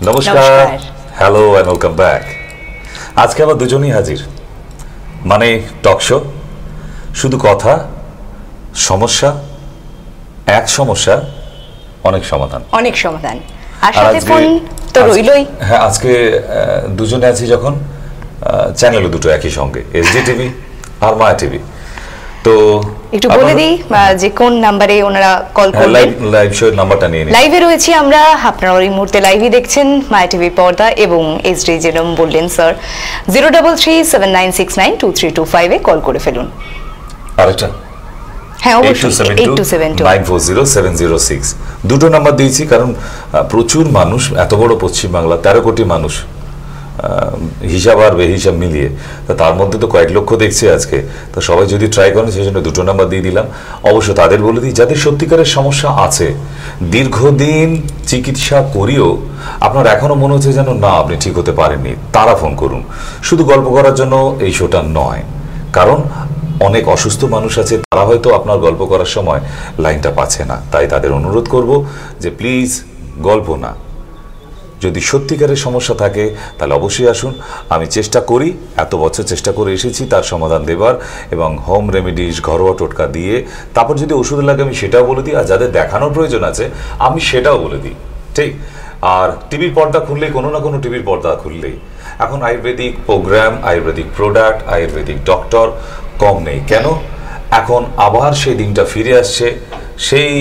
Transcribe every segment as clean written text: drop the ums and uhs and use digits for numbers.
নমস্কার, hello and welcome back. আজকে আবার দুজনেই হাজির, মানে টক শো, শুধু কথা, সমস্যা, এক সমস্যা, অনেক সমাধান। অনেক সমাধান। আর সাথে ফোন তো রইলই। হ্যাঁ, আজকে দুজনে আছি যখন, চ্যানেলও দুটো একই সঙ্গে, এসডি টিভি আর মায়া টিভি। তো একটু বলে দিই যে কোন নাম্বারে ওনারা কল করবেন। লাইভ শো এর নাম্বারটা নিয়ে নিন। লাইভে রয়েছি আমরা, আপনারা এই মুহূর্তে লাইভই দেখছেন মায়া টিভি পর্দা, এবং এসডি যেরকম বললেন স্যার 03379692325 এ কল করে ফেলুন। আরেকটা হ্যাঁ, অবশ্যই 8272940706 দুটো নাম্বার দিয়েছি, কারণ প্রচুর মানুষ, এত বড় পশ্চিমবাংলা, 13 কোটি মানুষ, হিসাব আর বেহিসাব মিলিয়ে, তার মধ্যে তো কয়েক লক্ষ দেখছি আজকে। তো সবাই যদি ট্রাই করেন, সেই জন্য দুটো নাম্বার দিয়ে দিলাম। অবশ্য তাদের বলে দিই, যাদের সত্যিকারের সমস্যা আছে, দীর্ঘদিন চিকিৎসা করিও আপনার এখনো মনে হচ্ছে যেন না আপনি ঠিক হতে পারেননি, তারা ফোন করুন। শুধু গল্প করার জন্য এই শোটা নয়, কারণ অনেক অসুস্থ মানুষ আছে, তারা হয়তো আপনার গল্প করার সময় লাইনটা পাচ্ছে না। তাই তাদের অনুরোধ করব যে প্লিজ গল্প না, যদি সত্যিকারের সমস্যা থাকে তাহলে অবশ্যই আসুন। আমি চেষ্টা করি, এত বছর চেষ্টা করে এসেছি তার সমাধান দেবার, এবং হোম রেমেডিস, ঘরোয়া টোটকা দিয়ে, তারপর যদি ওষুধ লাগে আমি সেটাও বলে দিই, আর যাদের দেখানোর প্রয়োজন আছে আমি সেটাও বলে দিই। ঠিক। আর টিভির পর্দা খুললেই, কোনো না কোনো টিভির পর্দা খুললেই এখন ayurvedic program, ayurvedic product, ayurvedic doctor কম নেই। কেন? এখন আবার সেই দিনটা ফিরে আসছে, সেই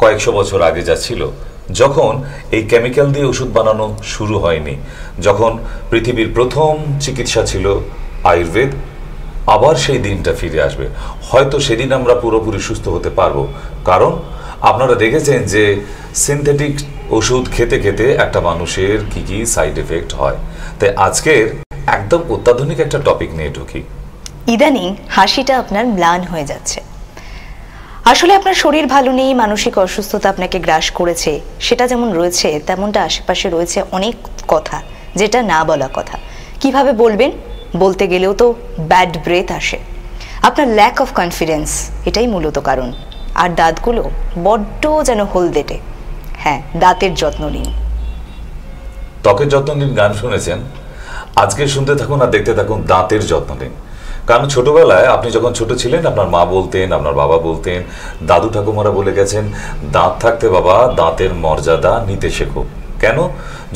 কয়েকশো বছর আগে যা ছিল, যখন এই কেমিক্যাল দিয়ে ওষুধ বানানো শুরু হয়নি, যখন পৃথিবীর প্রথম চিকিৎসা ছিল আয়ুর্বেদ। আবার সেই দিনটা ফিরে আসবে, হয়তো সেদিন আমরা পুরোপুরি সুস্থ হতে পারবো। কারণ আপনারা দেখেছেন যে সিনথেটিক ওষুধ খেতে খেতে একটা মানুষের কি কি সাইড এফেক্ট হয়। তাই আজকের একদম অত্যাধুনিক একটা টপিক নিয়ে ঢুকি। ইদানিং হাসিটা আপনার ম্লান হয়ে যাচ্ছে। আসলে আপনার শরীর ভালো নেই, মানসিক অসুস্থতা আপনাকে গ্রাস করেছে, সেটা যেমন রয়েছে তেমনটা আশেপাশে রয়েছে অনেক কথা যেটা না বলা কথা। কিভাবে বলবেন? বলতে গেলেও তো ব্যাড ব্রেথ আসে। আপনার ল্যাক অফ কনফিডেন্স, এটাই মূলত কারণ। আর দাঁতগুলো বড্ড যেন হলদেটে। হ্যাঁ, দাঁতের যত্ন নিন। ত্বকের যত্ন নিন গান শুনেছেন, আজকে শুনতে থাকুন আর দেখতে থাকুন দাঁতের যত্ন নিন। কারণ ছোটবেলায় আপনি যখন ছোট ছিলেন, আপনার মা বলতেন, আপনার বাবা বলতেন, দাদু ঠাকুমারা বলে গেছেন, দাঁত থাকতে বাবা দাঁতের মর্যাদা নিতে শেখো। কেন?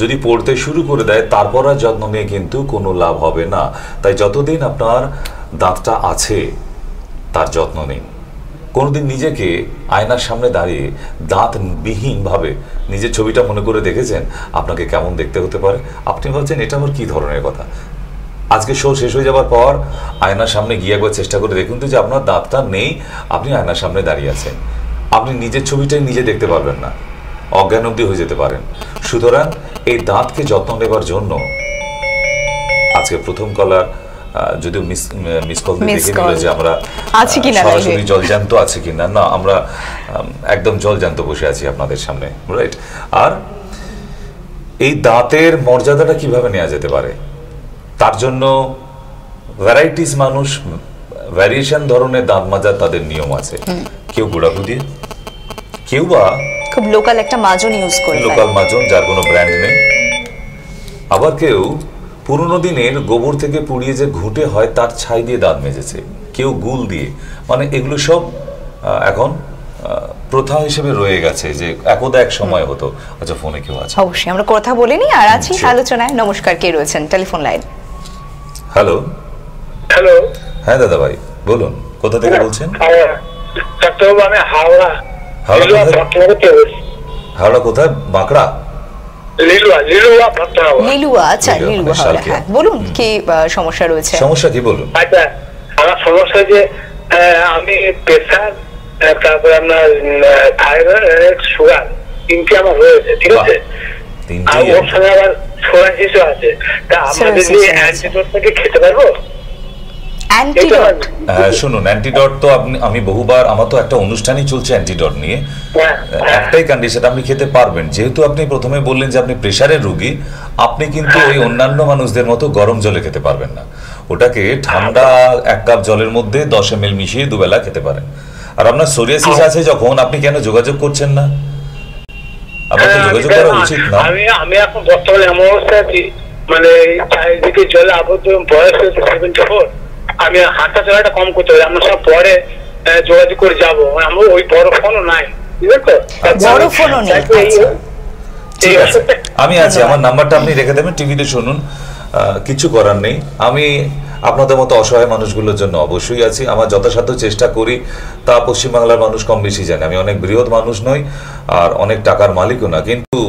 যদি পড়তে শুরু করে দেয় তারপর আর যত্ন নিয়ে কিন্তু কোনো লাভ হবে না। তাই যতদিন আপনার দাঁতটা আছে তার যত্ন নিন। কোনোদিন নিজেকে আয়নার সামনে দাঁড়িয়ে দাঁতবিহীন ভাবে নিজের ছবিটা মনে করে দেখেছেন আপনাকে কেমন দেখতে হতে পারে? আপনি ভাবছেন এটা আবার কি ধরনের কথা। আজকে শো শেষ হয়ে যাওয়ার পর আয়নার সামনে গিয়ে একবার চেষ্টা করে দেখুন তো, যে আপনার দাঁতটা নেই, আপনি আয়নার সামনে দাঁড়িয়ে আছেন, আপনি নিজের ছবিটাই নিজে দেখতে পারবেন না, অজ্ঞান অবধি হয়ে যেতে পারেন। সুতরাং এই দাঁতকে যত্ন নেবার জন্য আজকে প্রথম কলার, যদিও মিস কল দিয়ে দেখে নিল যে আমরা সরাসরি জলজান্ত আছে কিনা। না, আমরা একদম জলজান্ত বসে আছি আপনাদের সামনে, রাইট? আর এই দাঁতের মর্যাদাটা কিভাবে নেওয়া যেতে পারে, তার জন্য ভ্যারাইটিস মানুষ ভ্যারিয়েশন ধরনের দাঁত মাজার তাদের নিয়ম আছে। কেউ গুড়াগু দিয়ে, কেউ বা খুব লোকাল একটা মাজন ইউজ করে, লোকাল মাজন যার কোনো ব্র্যান্ড নেই। আবার কেউ পুরনো দিনের গোবর থেকে পুড়িয়ে যে ঘুঁটে হয় তার ছাই দিয়ে দাঁত মেজেছে, কেউ গুল দিয়ে। মানে এগুলো সব এখন প্রথা হিসেবে রয়ে গেছে, যে একদা এক সময় হতো। আচ্ছা, ফোনে কেউ আছে? অবশ্যই আমরা কথা বলে নিই। আর আছি আলোচনায়। নমস্কার, কে রয়েছেন টেলিফোন লাইন? হ্যালো। হ্যালো। হ্যাঁ দাদা ভাই বলুন, কোথা থেকে বলছেন? আমি হাওড়া। হাওড়া কোথায়? বাঁকড়া? লিলুয়া। আচ্ছা, লিলুয়া হাওড়া। হ্যাঁ, বলুন কি সমস্যা রয়েছে? সমস্যা কি বলুন? আচ্ছা, আমার সমস্যা যে আমি প্রেসার, তারপরে আপনার থাইরয়েড, সুগার, তিনটি আমার রয়েছে, ঠিক আছে? আর ওর সঙ্গে আবার সোরাইসিসও আছে। তা আমরা যদি অ্যান্টিডোট থেকে খেতে পারবো? শুনুন, অ্যান্টিডট তো আমি বহুবার, আমার তো একটা অনুষ্ঠানই চলছে অ্যান্টিডট নিয়ে। একটাই কন্ডিশন, আপনি খেতে পারবেন। যেহেতু আপনি প্রথমে বললেন যে আপনি প্রেসারের রোগী, আপনি কিন্তু ওই অন্যান্য মানুষদের মতো গরম জলে খেতে পারবেন না। ওটাকে ঠান্ডা 1 কাপ জলের মধ্যে 10 ml মিশিয়ে দুবেলা খেতে পারেন। আর আপনার সোরিয়াসিস আছে যখন, আপনি কেন যোগাযোগ করছেন না? আপনাকে যোগাযোগ করা উচিত না? আমি এখন বর্তমানে এমন অবস্থায় আছি, মানে চারিদিকে জলে আবদ্ধ, বয়স হয়েছে 74, আমি হাঁটা চলাটা কম করতে পারি। আমরা সব পরে যোগাযোগ করে যাবো, আমার ওই বড় ফোনও নাই, ঠিক আছে? বড় ফোনও নেই, ঠিক আছে, আমি আছি, আমার নাম্বারটা আপনি রেখে দেবেন, টিভিতে শুনুন, কিছু করার নেই। আমি আপনাদের মতো অসহায় মানুষগুলোর জন্য অবশ্যই আছি, আমার যথাসাধ্য চেষ্টা করি, তা পশ্চিমবাংলার মানুষ কম বেশি জানে। আমি অনেক বৃহৎ মানুষ নই আর অনেক টাকার মালিকও না, কিন্তু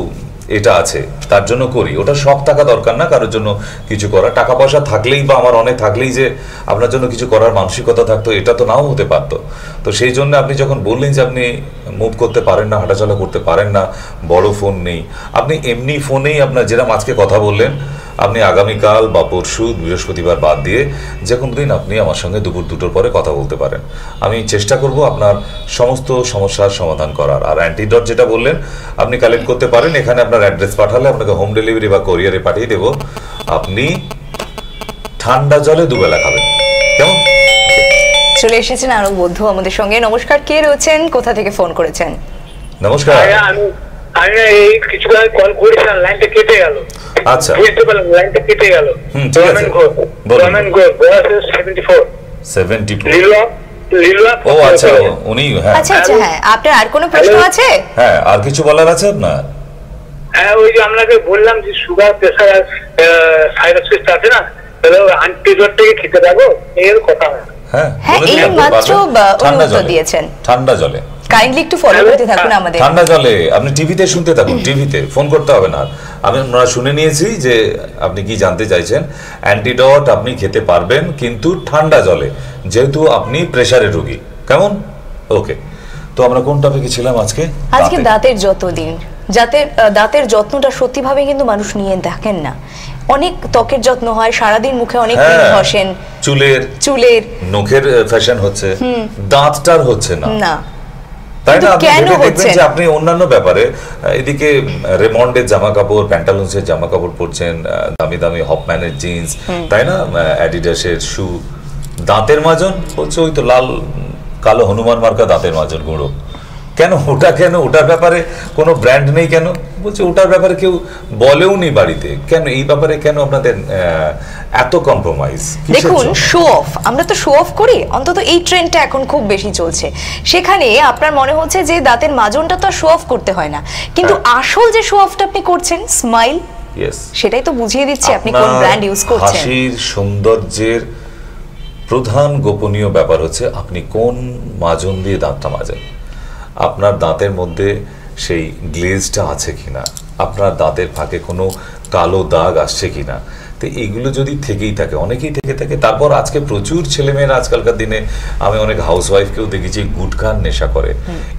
এটা আছে তার জন্য করি। ওটা সব টাকা দরকার না কারোর জন্য কিছু করা, টাকা পয়সা থাকলেই বা আমার অনেক থাকলেই যে আপনার জন্য কিছু করার মানসিকতা থাকতো, এটা তো নাও হতে পারতো। তো সেই জন্য আপনি যখন বললেন যে আপনি মুভ করতে পারেন না, হাঁটাচলা করতে পারেন না, বড় ফোন নেই, আপনি এমনি ফোনেই আপনার যেরকম আজকে কথা বললেন, আপনি আগামীকাল বা পরশু বৃহস্পতিবার বাদ দিয়ে যে কোনো দিন আপনি আমার সঙ্গে দুপুর 2টোর পরে কথা বলতে পারেন। আমি চেষ্টা করব আপনার সমস্ত সমস্যার সমাধান করার। আর অ্যান্টিডট যেটা বললেন আপনি কালেক্ট করতে পারেন, এখানে আপনার অ্যাড্রেস পাঠালে আপনাকে হোম ডেলিভারি বা কোরিয়ারে পাঠিয়ে দেব। আপনি ঠান্ডা জলে দুবেলা খাবেন, কেমন? চলে এসেছেন আরো বন্ধু আমাদের সঙ্গে। নমস্কার, কে রয়েছেন, কোথা থেকে ফোন করেছেন? নমস্কার, আমি এই কিছুক্ষণ আগে কল করেছিলাম, লাইনটা কেটে গেল। আচ্ছা, বুঝতে পারলাম, লাইনটা কেটে গেল। ঠিক আছে, বলুন। বয়স 74। 74, লীলা। ও আচ্ছা, উনি। হ্যাঁ আচ্ছা আচ্ছা, হ্যাঁ, আপনার আর কোনো প্রশ্ন আছে? হ্যাঁ, আর কিছু বলার আছে আপনার? হ্যাঁ, ওই যে আপনাকে বললাম যে সুগার, প্রেসার, থাইরয়েড আছে না, তাহলে অ্যান্টিডটটাকে খেতে পারবো, এর কথা। হ্যাঁ, এই মাত্র উত্তর দিয়েছেন। ঠান্ডা জলে কাইন্ডলি একটু ফলো করতে থাকুন আমাদের। ঠান্ডা জলে আপনি টিভিতে শুনতে থাকুন, টিভিতে ফোন করতে হবে না। আমরা শুনে নিয়েছি যে আপনি কি জানতে চাইছেন। অ্যান্টিডট আপনি খেতে পারবেন, কিন্তু ঠান্ডা জলে, যেহেতু আপনি প্রেসারের রোগী। কেমন? ওকে, তো আমরা কোন টপিকে ছিলাম আজকে? আজকে দাঁতের যতদিন, দাঁতের যত্নটা সত্যিভাবে কিন্তু মানুষ নিয়ে দেখেন না। অনেক ত্বকের যত্ন হয়, সারাদিন মুখে অনেক ক্রিম ঘষেন, চুলের নখের ফ্যাশন হচ্ছে, দাঁতটার হচ্ছে না, তাই না? দেখবেন যে আপনি অন্যান্য ব্যাপারে এদিকে রেমন্ডের জামা কাপড়, প্যান্টালুন্সের জামা কাপড় পরছেন, দামি দামি হপম্যানের জিন্স, তাই না, অ্যাডিডাসের শু, দাঁতের মাজন হচ্ছে ওই তো লাল কালো হনুমান মার্কা দাঁতের মাজন গুঁড়ো। কেন ওটা, কেন ওটার ব্যাপারে কোনো ব্র্যান্ড নেই? কেন বলছে ওটার ব্যাপারে কেউ বলেও নি বাড়িতে? কেন এই ব্যাপারে কেন আপনাদের এত কম্প্রোমাইজ? দেখুন, শো অফ, আমরা তো শো অফ করি, অন্তত এই ট্রেন্ডটা এখন খুব বেশি চলছে। সেখানে আপনার মনে হচ্ছে যে দাঁতের মাজনটা তো শো অফ করতে হয় না, কিন্তু আসল যে শো অফটা আপনি করছেন, স্মাইল, সেটাই তো বুঝিয়ে দিচ্ছে আপনি কোন ব্র্যান্ড ইউজ করছেন। হাসির সৌন্দর্যের প্রধান গোপনীয় ব্যাপার হচ্ছে আপনি কোন মাজন দিয়ে দাঁতটা মাজেন, আপনার দাঁতের মধ্যে সেই গ্লেজটা আছে কিনা, আপনার দাঁতের ফাঁকে কোনো কালো দাগ আসছে কিনা। তো এইগুলো যদি থেকেই থাকে, অনেকেই থেকে থাকে। তারপর আজকে প্রচুর ছেলেমেয়েরা আজকালকার দিনে, আমি অনেক হাউসওয়াইফকেও দেখেছি গুটখার নেশা করে।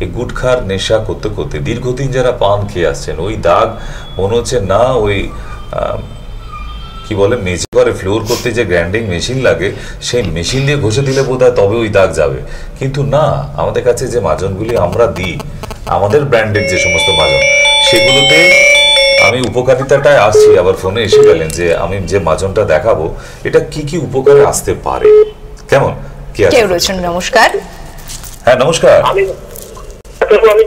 এই গুটখার নেশা করতে করতে দীর্ঘদিন যারা পান খেয়ে আসছেন, ওই দাগ মনে হচ্ছে না ওই কি বলে মেঝে ঘরে ফ্লোর করতে যে গ্রাইন্ডিং মেশিন লাগে, সেই মেশিন দিয়ে ঘষে দিলে বোধহয় তবে ওই দাগ যাবে। কিন্তু না, আমাদের কাছে যে মাজনগুলি আমরা দিই, আমাদের ব্র্যান্ডের যে সমস্ত মাজন, সেগুলোতে আমি উপকারিতাটায় আসছি। আবার ফোনে এসে গেলেন যে আমি যে মাজনটা দেখাবো এটা কি কি উপকারে আসতে পারে। কেমন? কেউ রয়েছেন? নমস্কার। হ্যাঁ, নমস্কার। আমি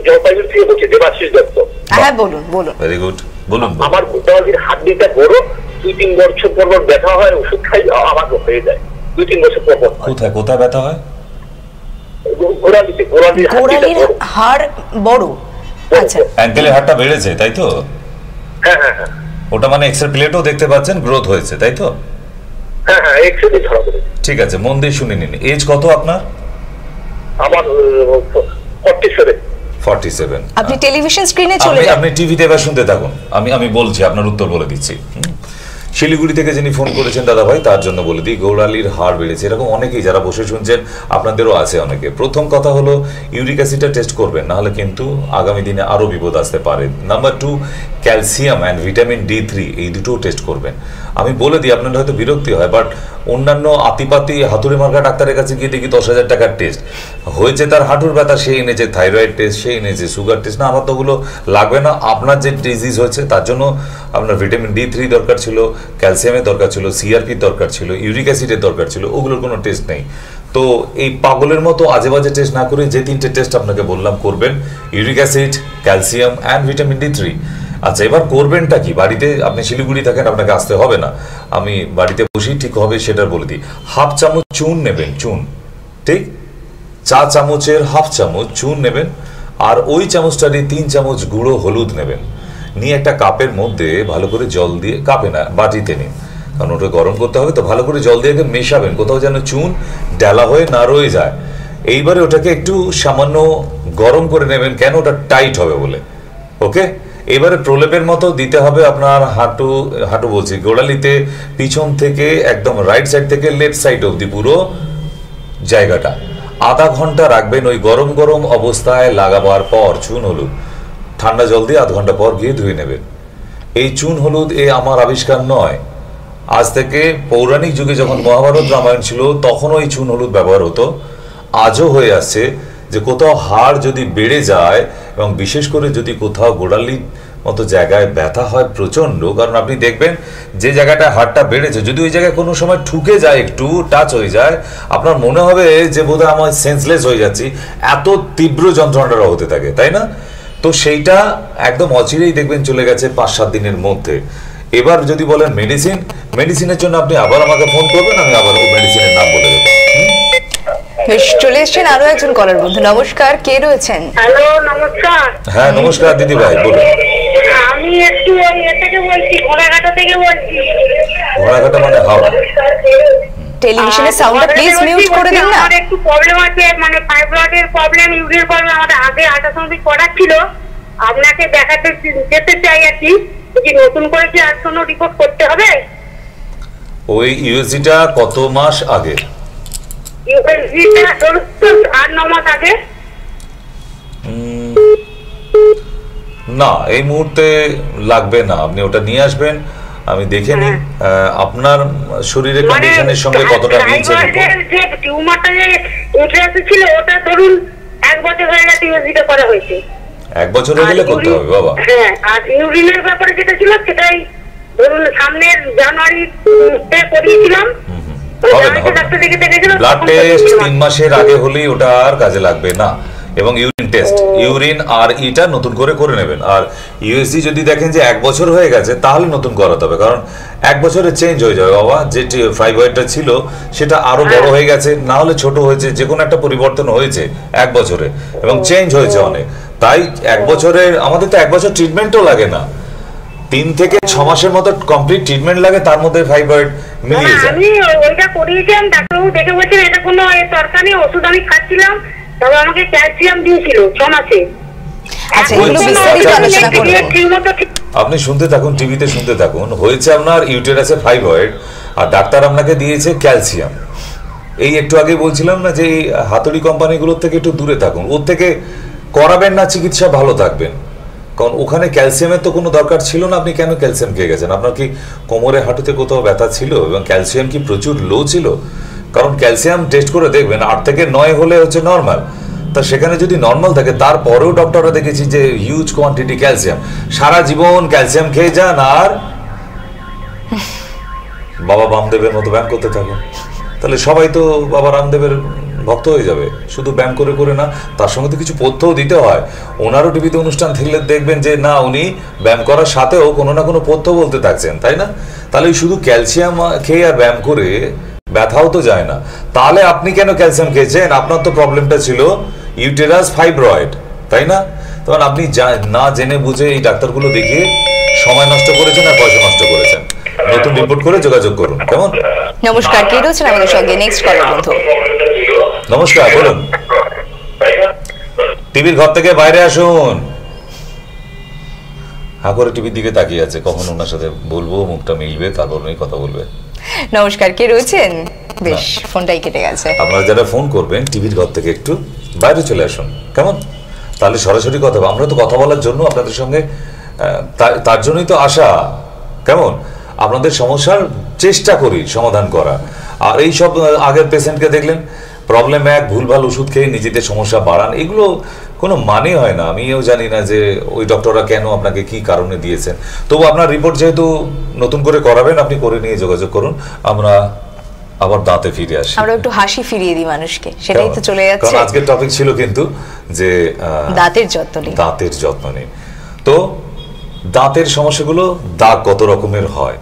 জলপাইগুড়ি থেকে বলছি, দেবাশিস দত্ত। হ্যাঁ, বলুন বলুন। ভেরি গুড, বলুন। আমার গোটালির হাড্ডিটা বড়, 2-3 বছর পর ব্যথা হয়, ওষুধ খাই, আবার হয়ে যায় 2-3 বছর পর। কোথায় কোথায় ব্যথা হয়? গোড়ালির হাড় বড়। আচ্ছা, অ্যাঙ্কেলের হাড়টা বেড়েছে, তাই তো? হ্যাঁ হ্যাঁ হ্যাঁ। ওটা মানে এক্সরে প্লেটও দেখতে পাচ্ছেন গ্রোথ হয়েছে, তাই তো? হ্যাঁ হ্যাঁ, এক্সরে ধরা পড়েছে। ঠিক আছে, মন দিয়ে শুনে নিন। এজ কত আপনার? আমার 47। 47। আপনি টেলিভিশন স্ক্রিনে চলে যান, আপনি টিভিতে এবার শুনতে থাকুন, আমি বলছি, আপনার উত্তর বলে দিচ্ছি। শিলিগুড়ি থেকে যিনি ফোন করেছেন দাদা ভাই, তার জন্য বলে দিই, গোড়ালির হাড় বেড়েছে, এরকম অনেকেই যারা বসে শুনছেন, আপনাদেরও আছে অনেকে। প্রথম কথা হলো ইউরিক অ্যাসিডটা টেস্ট করবেন, নাহলে কিন্তু আগামী দিনে আরও বিপদ আসতে পারে। Number 2, calcium and vitamin D3, এই দুটোও টেস্ট করবেন। আমি বলে দিই, আপনাদের হয়তো বিরক্তি হয়, বাট অন্যান্য আতিপাতি হাতুড়ি মার্কা ডাক্তারের কাছে গিয়ে দেখি 10,000 টাকার টেস্ট হয়েছে, তার হাঁটুর ব্যথা সে এনেছে, থাইরয়েড টেস্ট সে এনেছে, সুগার টেস্ট না, আমার তো ওগুলো লাগবে না। আপনার যে ডিজিজ হয়েছে তার জন্য আপনার ভিটামিন D3 দরকার ছিল, ক্যালসিয়ামের দরকার ছিল, CRP দরকার ছিল, ইউরিক অ্যাসিডের দরকার ছিল, ওগুলোর কোনো টেস্ট নেই। তো এই পাগলের মতো আজে বাজে টেস্ট না করে যে 3টে টেস্ট আপনাকে বললাম করবেন, uric acid, calcium and vitamin D3। আচ্ছা, এবার করবেনটা কি? বাড়িতে আপনি শিলিগুড়ি থাকেন, আপনাকে আসতে হবে না, আমি বাড়িতে বসেই ঠিক হবে সেটা বলে দিই। 1/2 চামচ চুন নেবেন, চুন, ঠিক 4 চামচের 1/2 চামচ চুন নেবেন, আর ওই চামচটারই 3 চামচ গুঁড়ো হলুদ নেবেন। নিয়ে একটা কাপের মধ্যে ভালো করে জল দিয়ে, কাপে না বাটিতে নিন, কারণ ওটা গরম করতে হবে, তো ভালো করে জল দিয়ে মেশাবেন, কোথাও যেন চুন ডালা হয়ে না রয়ে যায়। এইবারে ওটাকে একটু সামান্য গরম করে নেবেন, কেন? ওটা টাইট হবে বলে। ওকে, এবারে প্রলেপের মতো দিতে হবে আপনার হাঁটু, হাঁটু বলছি গোড়ালিতে, পিছন থেকে একদম রাইট সাইড থেকে লেফট সাইড অবধি পুরো জায়গাটা। আধা ঘন্টা রাখবেন ওই গরম গরম অবস্থায় লাগাবার পর চুন হলুদ, ঠান্ডা জল দিয়ে আধ ঘন্টা পর গিয়ে ধুয়ে নেবেন। এই চুন হলুদ আমার আবিষ্কার নয়, আজ থেকে পৌরাণিক যুগে যখন মহাভারত রামায়ণ ছিল তখনও এই চুন হলুদ ব্যবহার হতো, আজও হয়ে আসছে। যে কোথাও হাড় যদি বেড়ে যায় এবং বিশেষ করে যদি কোথাও গোড়ালির মতো জায়গায় ব্যথা হয় প্রচন্ড, কারণ আপনি দেখবেন যে জায়গাটা হাড়টা বেড়েছে যদি ওই জায়গায় কোনো সময় ঠুকে যায়, একটু টাচ হয়ে যায়, আপনার মনে হবে যে বোধহয় আমার সেন্সলেস হয়ে যাচ্ছি, এত তীব্র যন্ত্রণাটা হতে থাকে, তাই না? তো সেইটা একদম অচিরেই দেখবেন চলে গেছে 5-7 দিনের মধ্যে। এবার যদি বলেন মেডিসিন, মেডিসিনের জন্য আপনি আবার আমাকে ফোন করবেন, আমি আবার ওই মেডিসিনের নাম বলে দেবো। বেশ, চলে এসেছেন আরো একজন কলার বন্ধু। নমস্কার, কে রয়েছেন? হ্যালো, নমস্কার। হ্যাঁ নমস্কার দিদি ভাই, বলুন। আমি একটু থেকে বলছি, ঘোড়াঘাটা থেকে বলছি। ঘোড়াঘাটা মানে হাওড়া। টেলিভিশনের সাউন্ডটা প্লিজ মিউট করে দিন না। আমার একটু প্রবলেম আছে, মানে ফাইব্রয়েডের প্রবলেম, ইউরিনের প্রবলেম। আমাদের আগে আল্ট্রাসাউন্ড করা ছিল, আপনাকে দেখাতে যেতে চাই আর কি। কি নতুন করে কি আর কোনো রিপোর্ট করতে হবে? ওই ইউএসজিটা কত মাস আগে? ইউএসজিটা ধরুন 8-9 মাস আগে। না, এই মুহূর্তে লাগবে না, আপনি ওটা নিয়ে আসবেন, আমি দেখে নিই আপনার শরীরের কন্ডিশনের সঙ্গে কতটা মিলছে। যে টিউমারটা যে ইন্টারেস্ট ছিল ওটা ধরুন 1 বছর হয়ে গেছে, ইউএসজিটা করা হয়েছে। 1 বছর হয়ে গেলে করতে হবে বাবা। হ্যাঁ, আর ইউরিনের ব্যাপারে যেটা ছিল সেটাই ধরুন সামনের জানুয়ারিতে করিয়েছিলাম। ব্লাড টেস্ট 3 মাসের আগে হলেই ওটা আর কাজে লাগবে না, এবং ইউরিন টেস্ট, ইউরিন আর ইটা নতুন করে করে নেবেন। আর ইউএসজি যদি দেখেন যে 1 বছর হয়ে গেছে তাহলে নতুন করাতে হবে, কারণ 1 বছরে চেঞ্জ হয়ে যাবে বাবা। যে ফাইব্রয়েডটা ছিল সেটা আরো বড় হয়ে গেছে, না হলে ছোট হয়েছে, যে কোনো একটা পরিবর্তন হয়েছে 1 বছরে, এবং চেঞ্জ হয়েছে অনেক। তাই 1 বছরের, আমাদের তো 1 বছর ট্রিটমেন্টও লাগে না, 3 থেকে 6 মাসের মতো কমপ্লিট ট্রিটমেন্ট লাগে, তার মধ্যে ফাইব্রয়েড মিলিয়ে যায়। আমি ওইটা করিয়েছিলাম, ডাক্তারবাবু দেখে বলছেন এটা কোনো দরকার নেই, ওষুধ আমি খাচ্ছিলাম, তবে আমাকে ক্যালসিয়াম দিয়েছিল 6 মাসে। আচ্ছা, এগুলো বিস্তারিত আলোচনা করব। আপনি শুনতে থাকুন, টিভিতে শুনতে থাকুন। হয়েছে আপনার ইউটেরাসে ফাইব্রয়েড, আর ডাক্তার আপনাকে দিয়েছে ক্যালসিয়াম। এই একটু আগে বলছিলাম না যে এই হাতুড়ি কোম্পানিগুলোর থেকে একটু দূরে থাকুন, ওর থেকে করাবেন না চিকিৎসা, ভালো থাকবেন। কারণ ওখানে ক্যালসিয়ামের তো কোনো দরকার ছিল না, আপনি কেন ক্যালসিয়াম খেয়ে গেছেন? আপনার কি কোমরে হাঁটুতে কোথাও ব্যথা ছিল এবং ক্যালসিয়াম কি প্রচুর লো ছিল? কারণ ক্যালসিয়াম টেস্ট করে দেখবেন 8 থেকে 9 হলে হচ্ছে নর্মাল, তা সেখানে যদি নর্মাল থাকে তারপরেও ডক্টররা দেখেছি যে হিউজ কোয়ান্টিটি ক্যালসিয়াম, সারা জীবন ক্যালসিয়াম খেয়ে যান আর বাবা রামদেবের মতো ব্যায়াম করতে থাকুন, তাহলে সবাই তো বাবা রামদেবের ভক্ত হয়ে যাবে। শুধু ব্যায়াম করে করে না, তার সঙ্গে তো কিছু পথ্যও দিতে হয়। ওনারও টিভিতে অনুষ্ঠান থাকলে দেখবেন যে না, উনি ব্যায়াম করার সাথেও কোনো না কোনো পথ্য বলতে থাকছেন, তাই না? তাহলে শুধু ক্যালসিয়াম খেয়ে আর ব্যায়াম করে ব্যথাও তো যায় না। তাহলে আপনি কেন ক্যালসিয়াম খেয়েছেন? আপনার তো প্রবলেমটা ছিল ইউটেরাস ফাইব্রয়েড, তাই না? তখন আপনি না জেনে বুঝে এই ডাক্তারগুলো দেখিয়ে সময় নষ্ট করেছেন আর পয়সা নষ্ট করেছেন। নতুন রিপোর্ট করে যোগাযোগ করুন, কেমন? নমস্কার, কে রয়েছেন আমাদের সঙ্গে? নেক্সট কলার বন্ধু। নমস্কার, বলুন। টিভির ঘর থেকে বাইরে আসুন। হা করে টিভির দিকে তাকিয়ে আছে, কখন ওনার সাথে বলবো, মুখটা মিলবে, তারপর উনি কথা বলবে। নমস্কার, কে রয়েছেন? বেশ, ফোনটাই কেটে গেছে। আপনারা যারা ফোন করবেন টিভির ঘর থেকে একটু বাইরে চলে আসুন, কেমন? তাহলে সরাসরি কথা হবে। আমরা তো কথা বলার জন্য আপনাদের সঙ্গে, তার জন্যই তো আসা, কেমন? আপনাদের সমস্যার চেষ্টা করি সমাধান করা। আর এই সব আগের পেশেন্টকে দেখলেন প্রবলেম 1, ভুলভাল ওষুধ খেয়ে নিজেদের সমস্যা বাড়ান, এগুলো কোনো মানে হয় না। আমিও জানি না যে ওই ডক্টররা কেন আপনাকে কি কারণে দিয়েছেন। তবু আপনার রিপোর্ট যেহেতু নতুন করে করাবেন, আপনি করে নিয়ে যোগাযোগ করুন, আমরা আবার দাঁতে ফিরে আসি, আমরা একটু হাসি ফিরিয়ে দিই মানুষকে, সেটাই তো চলে যাচ্ছে। কারণ আজকের টপিক ছিল কিন্তু যে দাঁতের যত্ন নিয়ে। দাঁতের যত্ন নিয়ে। তো দাঁতের সমস্যাগুলো দাগ কত রকমের হয়,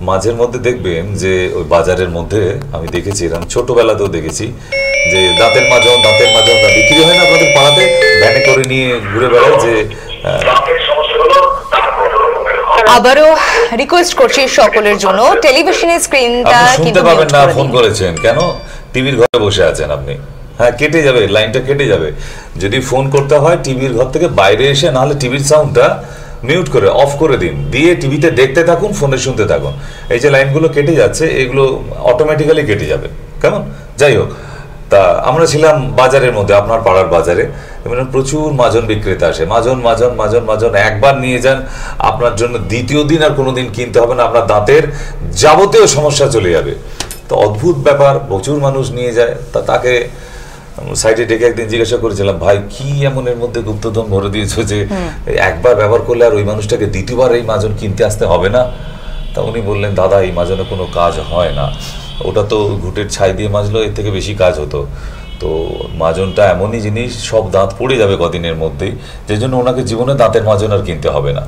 মাঝের মধ্যে দেখবেন যে ওই বাজারের মধ্যে আমি দেখেছি, এরকম ছোটবেলাতেও দেখেছি যে দাঁতের মাজন বিক্রি হয় না আপনাদের পাড়াতে, ভ্যানে করে নিয়ে ঘুরে বেড়ায় যে আবারও রিকোয়েস্ট করছি সকলের জন্য, টেলিভিশনের স্ক্রিনটা শুনতে পাবেন না, ফোন করেছেন কেন, টিভির ঘরে বসে আছেন আপনি, হ্যাঁ কেটে যাবে, লাইনটা কেটে যাবে। যদি ফোন করতে হয় টিভির ঘর থেকে বাইরে এসে, নাহলে টিভির সাউন্ডটা মিউট করে অফ করে দিন, দিয়ে টিভিতে দেখতে থাকুন, ফোনে শুনতে থাকুন। এই যে লাইনগুলো কেটে যাচ্ছে এগুলো অটোমেটিক্যালি কেটে যাবে, কেমন? যাই হোক, তা আমরা ছিলাম বাজারের মধ্যে, আপনার পাড়ার বাজারে, এবং প্রচুর মাজন বিক্রেতা আসে, মাজন একবার নিয়ে যান, আপনার জন্য দ্বিতীয় দিন আর কোনোদিন কিনতে হবে না, আপনার দাঁতের যাবতীয় সমস্যা চলে যাবে। তো অদ্ভুত ব্যাপার, প্রচুর মানুষ নিয়ে যায়। তাকে সাইডে ডেকে একদিন জিজ্ঞাসা করেছিলাম, ভাই কি এমন এর মধ্যে গুপ্তধন ভরে দিয়েছো যে একবার ব্যবহার করলে আর ওই মানুষটাকে দ্বিতীয়বার এই মাজন কিনতে আসতে হবে না? তা উনি বললেন, দাদা এই মাজনে কোনো কাজ হয় না, ওটা তো ঘুটের ছাই দিয়ে মাজলো, এর থেকে বেশি কাজ হতো। তো মাজনটা এমনই জিনিস, সব দাঁত পড়ে যাবে কদিনের মধ্যেই, যে জন্য ওনাকে জীবনে দাঁতের মাজন আর কিনতে হবে না।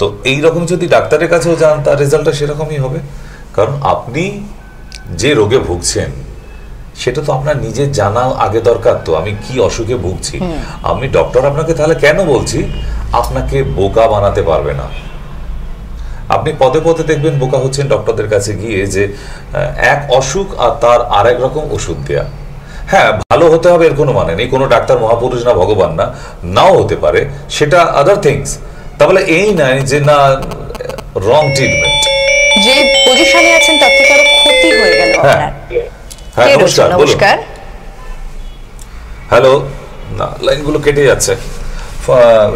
তো এইরকম যদি ডাক্তারের কাছেও যান, তার রেজাল্টটা সেরকমই হবে। কারণ আপনি যে রোগে ভুগছেন সেটা তো আপনার নিজের জানা আগে দরকার, তো আমি কি অসুখে ভুগছি। আমি ডক্টর আপনাকে তাহলে কেন বলছি, আপনাকে বোকা বানাতে পারবে না। আপনি পদে পদে দেখবেন বোকা হচ্ছেন ডক্টরদের কাছে গিয়ে, যে এক অসুখ আর তার আরেক রকম ওষুধ দেয়া। হ্যাঁ, ভালো হতে হবে এর কোনো মানে নেই, কোনো ডাক্তার মহাপুরুষ না, ভগবান না, নাও হতে পারে, সেটা আদার থিংস। তাহলে এই নাই যে না রং ট্রিটমেন্ট, যে পজিশনে আছেন তার থেকে আরো ক্ষতি হয়ে গেল আপনার। হ্যাঁ, নমস্কার। হ্যালো, না লাইনগুলো কেটে যাচ্ছে,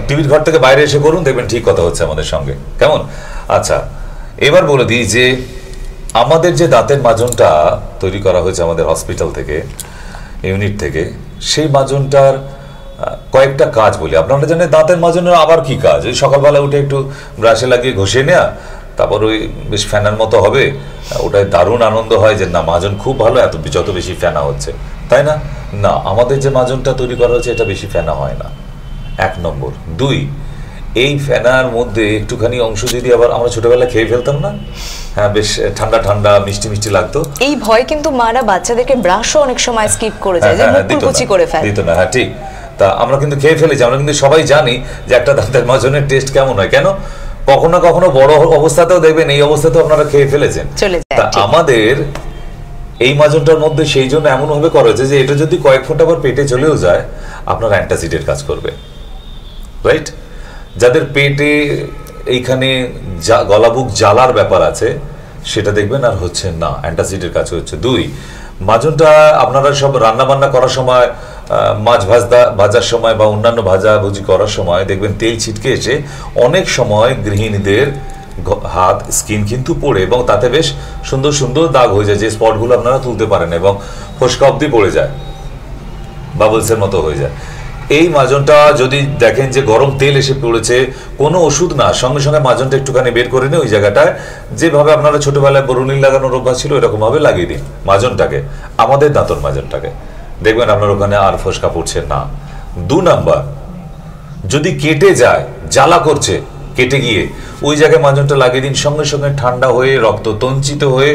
টিভির ঘর থেকে বাইরে এসে করুন, দেখবেন ঠিক কথা হচ্ছে আমাদের সঙ্গে, কেমন? আচ্ছা, এবার বলে দিই যে আমাদের যে দাঁতের মাজনটা তৈরি করা হয়েছে আমাদের হসপিটাল থেকে, ইউনিট থেকে, সেই মাজনটার কয়েকটা কাজ বলি। আপনারা জানেন দাঁতের মাজনের আবার কি কাজ, ওই সকালবেলা উঠে একটু ব্রাশে লাগিয়ে ঘষে নেওয়া, তারপর ওই বেশ ফ্যানার মতো হবে, ওটাই দারুণ আনন্দ হয় যে না মাজন খুব ভালো, এত যত বেশি ফেনা হচ্ছে, তাই না? না, আমাদের যে মাজনটা তৈরি করা হয়েছে এটা বেশি ফেনা হয় না, 1 নম্বর। 2, এই ফেনার মধ্যে একটুখানি অংশ যদি আবার আমরা ছোটবেলায় খেয়ে ফেলতাম না, হ্যাঁ বেশ ঠান্ডা ঠান্ডা মিষ্টি মিষ্টি লাগতো, এই ভয় কিন্তু মারা বাচ্চাদেরকে ব্রাশও অনেক সময় স্কিপ করে যায়, যে মুখ কুচি করে ফেলে, দিত না। হ্যাঁ ঠিক, তা আমরা কিন্তু খেয়ে ফেলেছি, আমরা কিন্তু সবাই জানি যে একটা দাঁতের মাজনের টেস্ট কেমন হয়। কেন? কখনো কখনো বড় অবস্থাতেও দেখবেন এই অবস্থাতেও আপনারা খেয়ে ফেলেছেন। তা আমাদের এই মাজনটার মধ্যে সেই জন্য এমন ভাবে করা হয়েছে যে এটা যদি কয়েক ফোঁটা আবার পেটে চলেও যায়, আপনার অ্যান্টাসিডের কাজ করবে, রাইট? যাদের পেটে এইখানে গলাবুক জ্বালার ব্যাপার আছে, সেটা দেখবেন আর হচ্ছে না, অ্যান্টাসিডের কাজ হচ্ছে। 2, মাজনটা আপনারা সব রান্না বান্না করার সময়, মাছ ভাজার সময় বা অন্যান্য ভাজাভুজি করার সময় দেখবেন তেল ছিটকে এসে অনেক সময় গৃহিণীদের হাত স্কিন কিন্তু পড়ে, এবং তাতে বেশ সুন্দর সুন্দর দাগ হয়ে যায়, যে স্পটগুলো আপনারা তুলতে পারেন, এবং ফোসকা অব্দি পড়ে যায়, বাবলসের মতো হয়ে যায়। এই মাজনটা যদি দেখেন যে গরম তেল এসে পড়েছে, কোনো ওষুধ না, সঙ্গে সঙ্গে মাজনটা একটুখানি বের করে নিয়ে ওই জায়গাটায় যেভাবে আপনারা ছোটবেলায় বরুণিল লাগানোর অভ্যাস ছিল এরকম ভাবে লাগিয়ে দিন মাজনটাকে, আমাদের দাঁতন মাজনটাকে, দেখবেন আপনার ওখানে আর ফোসকা পড়ছে না। 2 নম্বর, যদি কেটে যায়, জ্বালা করছে, কেটে গিয়ে ওই জায়গায় মাজনটা লাগিয়ে দিন, সঙ্গে সঙ্গে ঠান্ডা হয়ে রক্ত তঞ্চিত হয়ে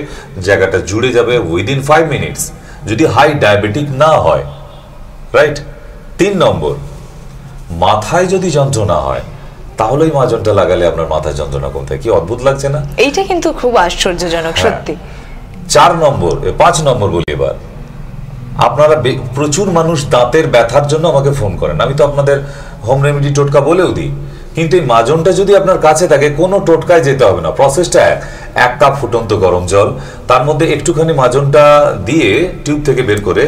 জায়গাটা জুড়ে যাবে উইদিন 5 মিনিটস, যদি হাই ডায়াবেটিক না হয়, রাইট? 3 নম্বর, মাথায় যদি যন্ত্রণা হয় তাহলে এই মাজনটা লাগালে আপনার মাথায় যন্ত্রণা কমতে। কি অদ্ভুত লাগছে না? এইটা কিন্তু খুব আশ্চর্যজনক, সত্যি। 4 নম্বর, 5 নম্বর বলি এবার, আপনারা প্রচুর মানুষ দাঁতের ব্যথার জন্য আমাকে ফোন করেন, আমি তো আপনাদের হোম রেমেডি টোটকা বলেও দিই, কিন্তু এই মাজনটা যদি আপনার কাছে থাকে কোনো টোটকায় যেতে হবে না, প্রসেসটা 1 কাপ ফুটন্ত গরম জল, তার মধ্যে একটুখানি মাজনটা দিয়ে টিউব থেকে বের করে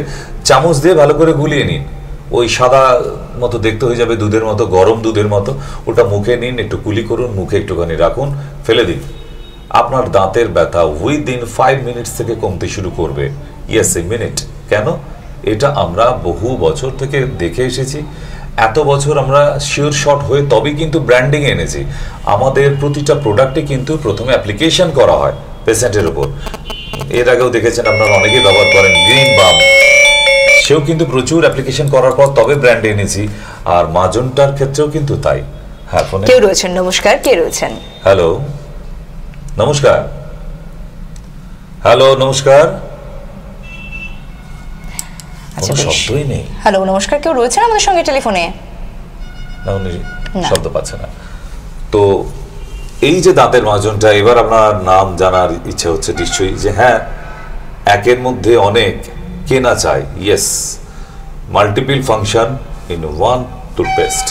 চামচ দিয়ে ভালো করে গুলিয়ে নিন, ওই সাদা মতো দেখতে হয়ে যাবে, দুধের মতো, গরম দুধের মতো, ওটা মুখে নিন, একটু কুলি করুন, মুখে একটুখানি রাখুন, ফেলে দিন, আপনার দাঁতের ব্যথা উইদিন 5 মিনিটস থেকে কমতে শুরু করবে। Yes, a minute. কেন? এটা আমরা বহু বছর থেকে দেখে এসেছি, এত বছর আমরা শিওর শট হয়ে তবেই কিন্তু ব্র্যান্ডিং এনেছি। আমাদের প্রতিটা প্রোডাক্টে কিন্তু প্রথমে অ্যাপ্লিকেশন করা হয় পেশেন্টের উপর, এর আগেও দেখেছেন আপনারা অনেকেই ব্যবহার করেন গ্রিন বাম, সেও কিন্তু প্রচুর অ্যাপ্লিকেশন করার পর তবে ব্র্যান্ডে এনেছি। আর মাজন্টার ক্ষেত্রেও কিন্তু তাই। হ্যাঁ, ফোনে কেউ রয়েছেন, নমস্কার, কে রয়েছেন? হ্যালো, নমস্কার। হ্যালো, নমস্কার। আচ্ছা, কোনো বেশ। শব্দই নেই। হ্যালো, নমস্কার, কেউ রয়েছেন আমাদের সঙ্গে টেলিফোনে? না, উনি না। শব্দ পাচ্ছে না। তো এই যে দাঁতের মাজনটা, এবার আপনার নাম জানার ইচ্ছে হচ্ছে নিশ্চয়ই, যে হ্যাঁ একের মধ্যে অনেক, কে না চায়? Yes, multiple function in one toothpaste.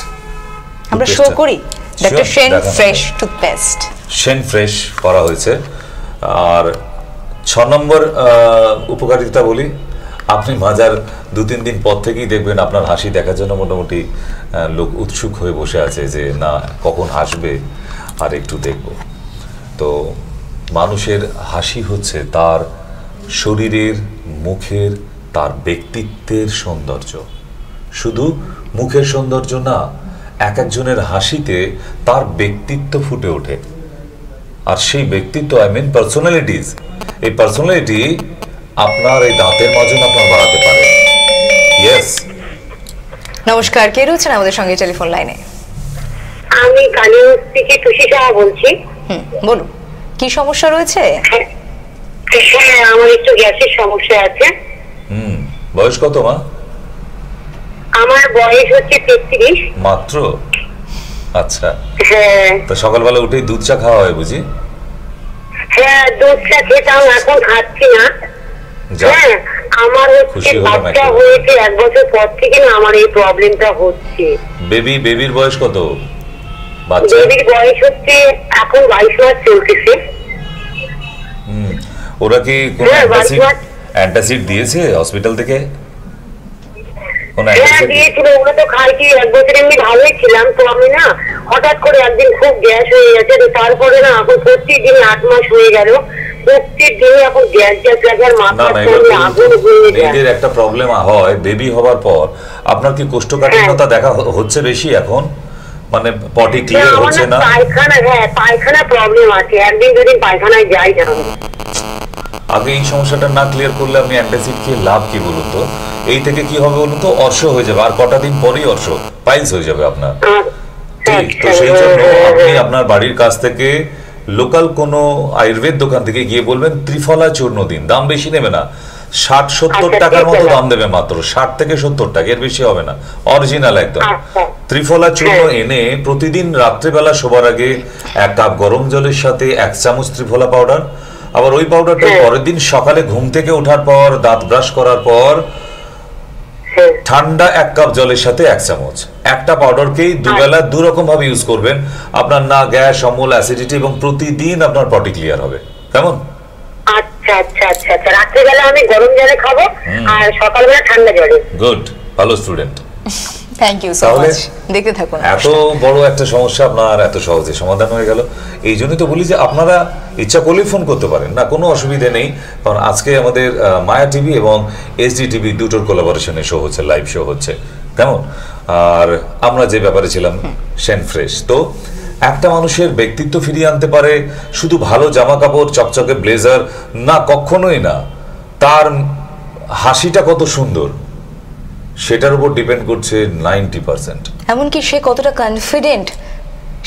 আমরা শো করি doctor Shane fresh toothpaste. Shane fresh করা হয়েছে। আর 6 নম্বর উপকারিতা বলি, আপনি মাজার 2-3 দিন পর থেকেই দেখবেন আপনার হাসি দেখার জন্য মোটামুটি লোক উৎসুক হয়ে বসে আছে, যে না কখন হাসবে আর একটু দেখব। তো মানুষের হাসি হচ্ছে তার শরীরের, মুখের, তার ব্যক্তিত্বের সৌন্দর্য। শুধু মুখের সৌন্দর্য না, এক একজনের হাসিতে তার ব্যক্তিত্ব ফুটে ওঠে। আর সেই ব্যক্তিত্ব, আই মিন পার্সোনালিটিস, এই পার্সোনালিটি আপনার এই দাঁতের মাজন আপনার বাড়াতে পারে। ইয়েস। নমস্কার, কে রয়েছেন আমাদের সঙ্গে টেলিফোন লাইনে? আমি কালিগঞ্জ থেকে টুসি সাহা বলছি। বলুন, কি সমস্যা রয়েছে? হ্যাঁ, আমার একটু গ্যাসের সমস্যা আছে। বয়স কত মা? আমার বয়স হচ্ছে 33 মাত্র? আচ্ছা। হ্যাঁ। তো সকালবেলা উঠেই দুধ চা খাওয়া হয় বুঝি? হ্যাঁ, দুধ চা খেতাম, এখন খাচ্ছি না। হ্যাঁ, আমার হচ্ছে বাচ্চা হয়েছে 1 বছর পর থেকে না আমার এই প্রবলেমটা হচ্ছে। বেবির বয়স কত? বাচ্চা বেবির বয়স হচ্ছে এখন 22 মাস চলতেছে। ওরা কি কোনো অ্যান্টাসিড দিয়েছে হসপিটাল থেকে? হ্যাঁ, দিয়েছিল। ওগুলো তো খাইছি 1 বছর, এমনি ভালোই ছিলাম। তো আমি না হঠাৎ করে একদিন খুব গ্যাস হয়ে গেছে। তো তারপরে না এখন প্রতিদিন 8 মাস হয়ে গেল, প্রত্যেকদিন এখন গ্যাস লাগার মাথা আগুন হয়ে যায়। মেয়েদের একটা প্রবলেম হয় বেবি হবার পর, আপনার কি কোষ্ঠকাঠিন্যতা দেখা হচ্ছে বেশি এখন? মানে পটি ক্লিয়ার হচ্ছে না? পায়খানা, হ্যাঁ পায়খানা প্রবলেম আছে। একদিন দুদিন পায়খানায় যাই না। আগে এই সমস্যাটা না ক্লিয়ার করলে আপনি অ্যান্টাসিড খেয়ে লাভ কি বলুন তো? এই থেকে কি হবে বলুন তো? অর্শ হয়ে যাবে, আর কটা দিন পরেই অর্শ পাইলস হয়ে যাবে আপনার। ঠিক, তো সেই জন্য আপনি আপনার বাড়ির কাছ থেকে লোকাল কোনো আয়ুর্বেদ দোকান থেকে গিয়ে বলবেন ত্রিফলা চূর্ণ দিন। দাম বেশি নেবে না, 60-70 টাকার মতো দাম দেবে, মাত্র 60 থেকে 70 টাকা, এর বেশি হবে না। অরিজিনাল একদম ত্রিফলা চূর্ণ এনে প্রতিদিন রাত্রেবেলা শোবার আগে 1 কাপ গরম জলের সাথে 1 চামচ ত্রিফলা পাউডার, আবার ওই পাউডারটা পরের দিন সকালে ঘুম থেকে ওঠার পর দাঁত ব্রাশ করার পর ঠান্ডা 1 কাপ জলের সাথে 1 চামচ। একটা পাউডারকেই দুবেলা দুরকম ভাবে ইউজ করবেন। আপনার না গ্যাস, অম্ল, অ্যাসিডিটি, এবং প্রতিদিন আপনার পটি ক্লিয়ার হবে। কেমন? আচ্ছা আচ্ছা আচ্ছা আচ্ছা, রাত্রেবেলা আমি গরম জলে খাবো আর সকালবেলা ঠান্ডা জলে। গুড, ভালো student. Thank you so much. দেখতে থাকুন। এত বড় একটা সমস্যা আপনার এত সহজে সমাধান হয়ে গেল। এই জন্যই তো বলি যে আপনারা ইচ্ছা করলেই ফোন করতে পারেন, না কোনো অসুবিধে নেই। কারণ আজকে আমাদের মায়া টিভি এবং এসডি টিভি দুটোর কোলাবোরেশনে শো হচ্ছে, লাইভ শো হচ্ছে। কেমন? আর আমরা যে ব্যাপারে ছিলাম শেন ফ্রেশ, তো একটা মানুষের ব্যক্তিত্ব ফিরিয়ে আনতে পারে শুধু ভালো জামা কাপড়, চকচকে ব্লেজার না, কখনোই না। তার হাসিটা কত সুন্দর সেটার উপর ডিপেন্ড করছে 90%। এমনকি সে কতটা কনফিডেন্ট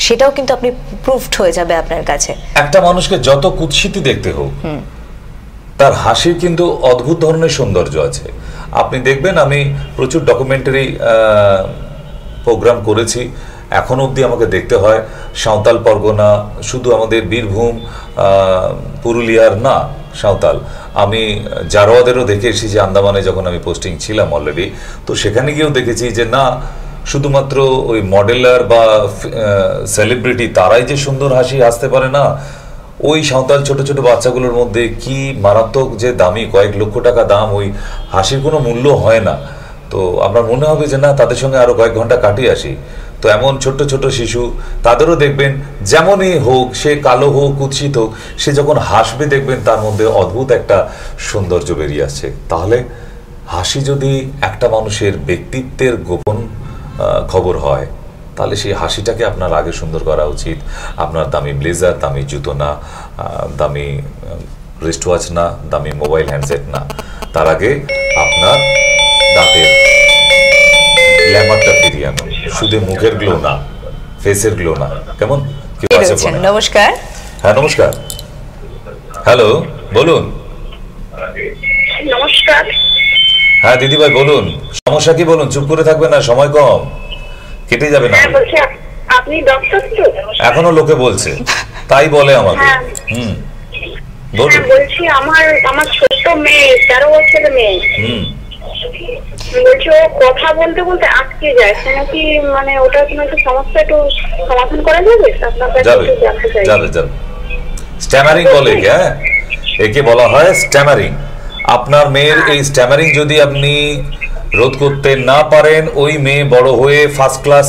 সেটাও কিন্তু আপনি প্রুফড হয়ে যাবে আপনার কাছে। একটা মানুষকে যত কুৎসিতই দেখতে হোক, তার হাসির কিন্তু অদ্ভুত ধরনের সৌন্দর্য আছে। আপনি দেখবেন, আমি প্রচুর ডকুমেন্টারি প্রোগ্রাম করেছি, এখন অবধি আমাকে দেখতে হয় সাঁওতাল পরগনা, শুধু আমাদের বীরভূম পুরুলিয়ার না, সাঁওতাল, আমি জারোয়াদেরও দেখে এসেছি আন্দামানে যখন আমি পোস্টিং ছিলাম অলরেডি। তো সেখানে গিয়েও দেখেছি যে না, শুধুমাত্র ওই মডেলার বা সেলিব্রিটি তারাই যে সুন্দর হাসি হাসতে পারে না, ওই সাঁওতাল ছোট ছোট বাচ্চাগুলোর মধ্যে কি মারাত্মক যে দামি কয়েক লক্ষ টাকা দাম, ওই হাসির কোনো মূল্য হয় না। তো আপনার মনে হবে যে না, তাদের সঙ্গে আরো কয়েক ঘন্টা কাটিয়ে আসি। তো এমন ছোট্ট ছোট শিশু, তাদেরও দেখবেন যেমনই হোক, সে কালো হোক, কুৎসিত হোক, সে যখন হাসবে দেখবেন তার মধ্যে অদ্ভুত একটা সৌন্দর্য বেরিয়ে আসছে। তাহলে হাসি যদি একটা মানুষের ব্যক্তিত্বের গোপন খবর হয়, তাহলে সেই হাসিটাকে আপনার আগে সুন্দর করা উচিত। আপনার দামি ব্লেজার, দামি জুতো না, দামি রিস্ট ওয়াচ না, দামি মোবাইল হ্যান্ডসেট না, তার আগে আপনার দাঁতের গ্ল্যামারটা ফিরিয়ে আনুন, শুধু মুখের গ্লো না, ফেসের গ্লো না। কেমন? কি আছে ফোনে? নমস্কার। হ্যাঁ নমস্কার। হ্যালো, বলুন। নমস্কার। হ্যাঁ দিদি ভাই বলুন, সমস্যা কি বলুন, চুপ করে থাকবে না, সময় কম, কেটে যাবে না। বলছি আপনি ডক্টর তো? এখনো লোকে বলছে, তাই বলে আমাকে। বলুন। বলছি আমার ছোট্ট মেয়ে, 13 বছরের মেয়ে, বলছি ও কথা বলতে বলতে আটকে যায়, নাকি মানে ওটার কোনো একটা সমস্যা, একটু সমাধান করা যাবে? আপনার কাছে একটু জানতে চাই। যাবে স্ট্যামারিং বলে, হ্যাঁ একে বলা হয় স্ট্যামারিং। আপনার মেয়ের এই স্ট্যামারিং যদি আপনি রোধ করতে না পারেন, ওই মেয়ে বড় হয়ে ফার্স্ট ক্লাস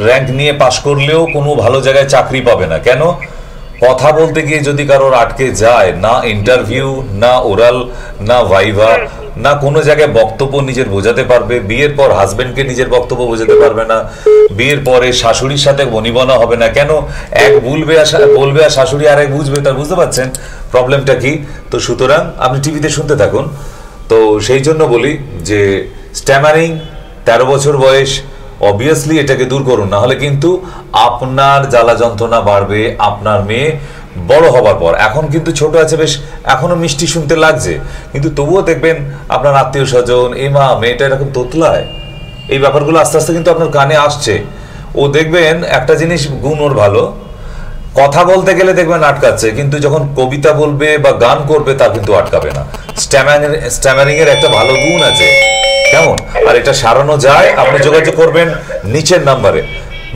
র্যাঙ্ক নিয়ে পাশ করলেও কোনো ভালো জায়গায় চাকরি পাবে না। কেন? কথা বলতে গিয়ে যদি কারোর আটকে যায়, না ইন্টারভিউ, না ওরাল, না ভাইভা, না কোনো জায়গায় বক্তব্য নিজের বোঝাতে পারবে, বিয়ের পর হাজবেন্ডকে নিজের বক্তব্য বোঝাতে পারবে না, বিয়ের পরে শাশুড়ির সাথে বনিবনা হবে না। কেন? এক বলবে আর শাশুড়ি আর এক বুঝবে, তার বুঝতে পারছেন প্রবলেমটা কি? তো সুতরাং আপনি টিভিতে শুনতে থাকুন। তো সেই জন্য বলি যে স্ট্যামারিং 13 বছর বয়স, অবভিয়াসলি এটাকে দূর করুন, না হলে কিন্তু আপনার জ্বালা যন্ত্রণা বাড়বে আপনার মেয়ে বড় হবার পর। এখন কিন্তু ছোট আছে, বেশ এখনো মিষ্টি শুনতে লাগছে, কিন্তু তবুও দেখবেন আপনার আত্মীয় স্বজন, এই মা মেয়েটা এরকম তোতলায়, এই ব্যাপারগুলো আস্তে আস্তে কিন্তু আপনার কানে আসছে। ও দেখবেন একটা জিনিস গুণ ওর ভালো, কথা বলতে গেলে দেখবেন আটকাচ্ছে, কিন্তু যখন কবিতা বলবে বা গান করবে তা কিন্তু আটকাবে না। স্ট্যামারিং এর একটা ভালো গুণ আছে, কেমন? আর এটা সারানো যায়। আপনি যোগাযোগ করবেন নিচের নাম্বারে,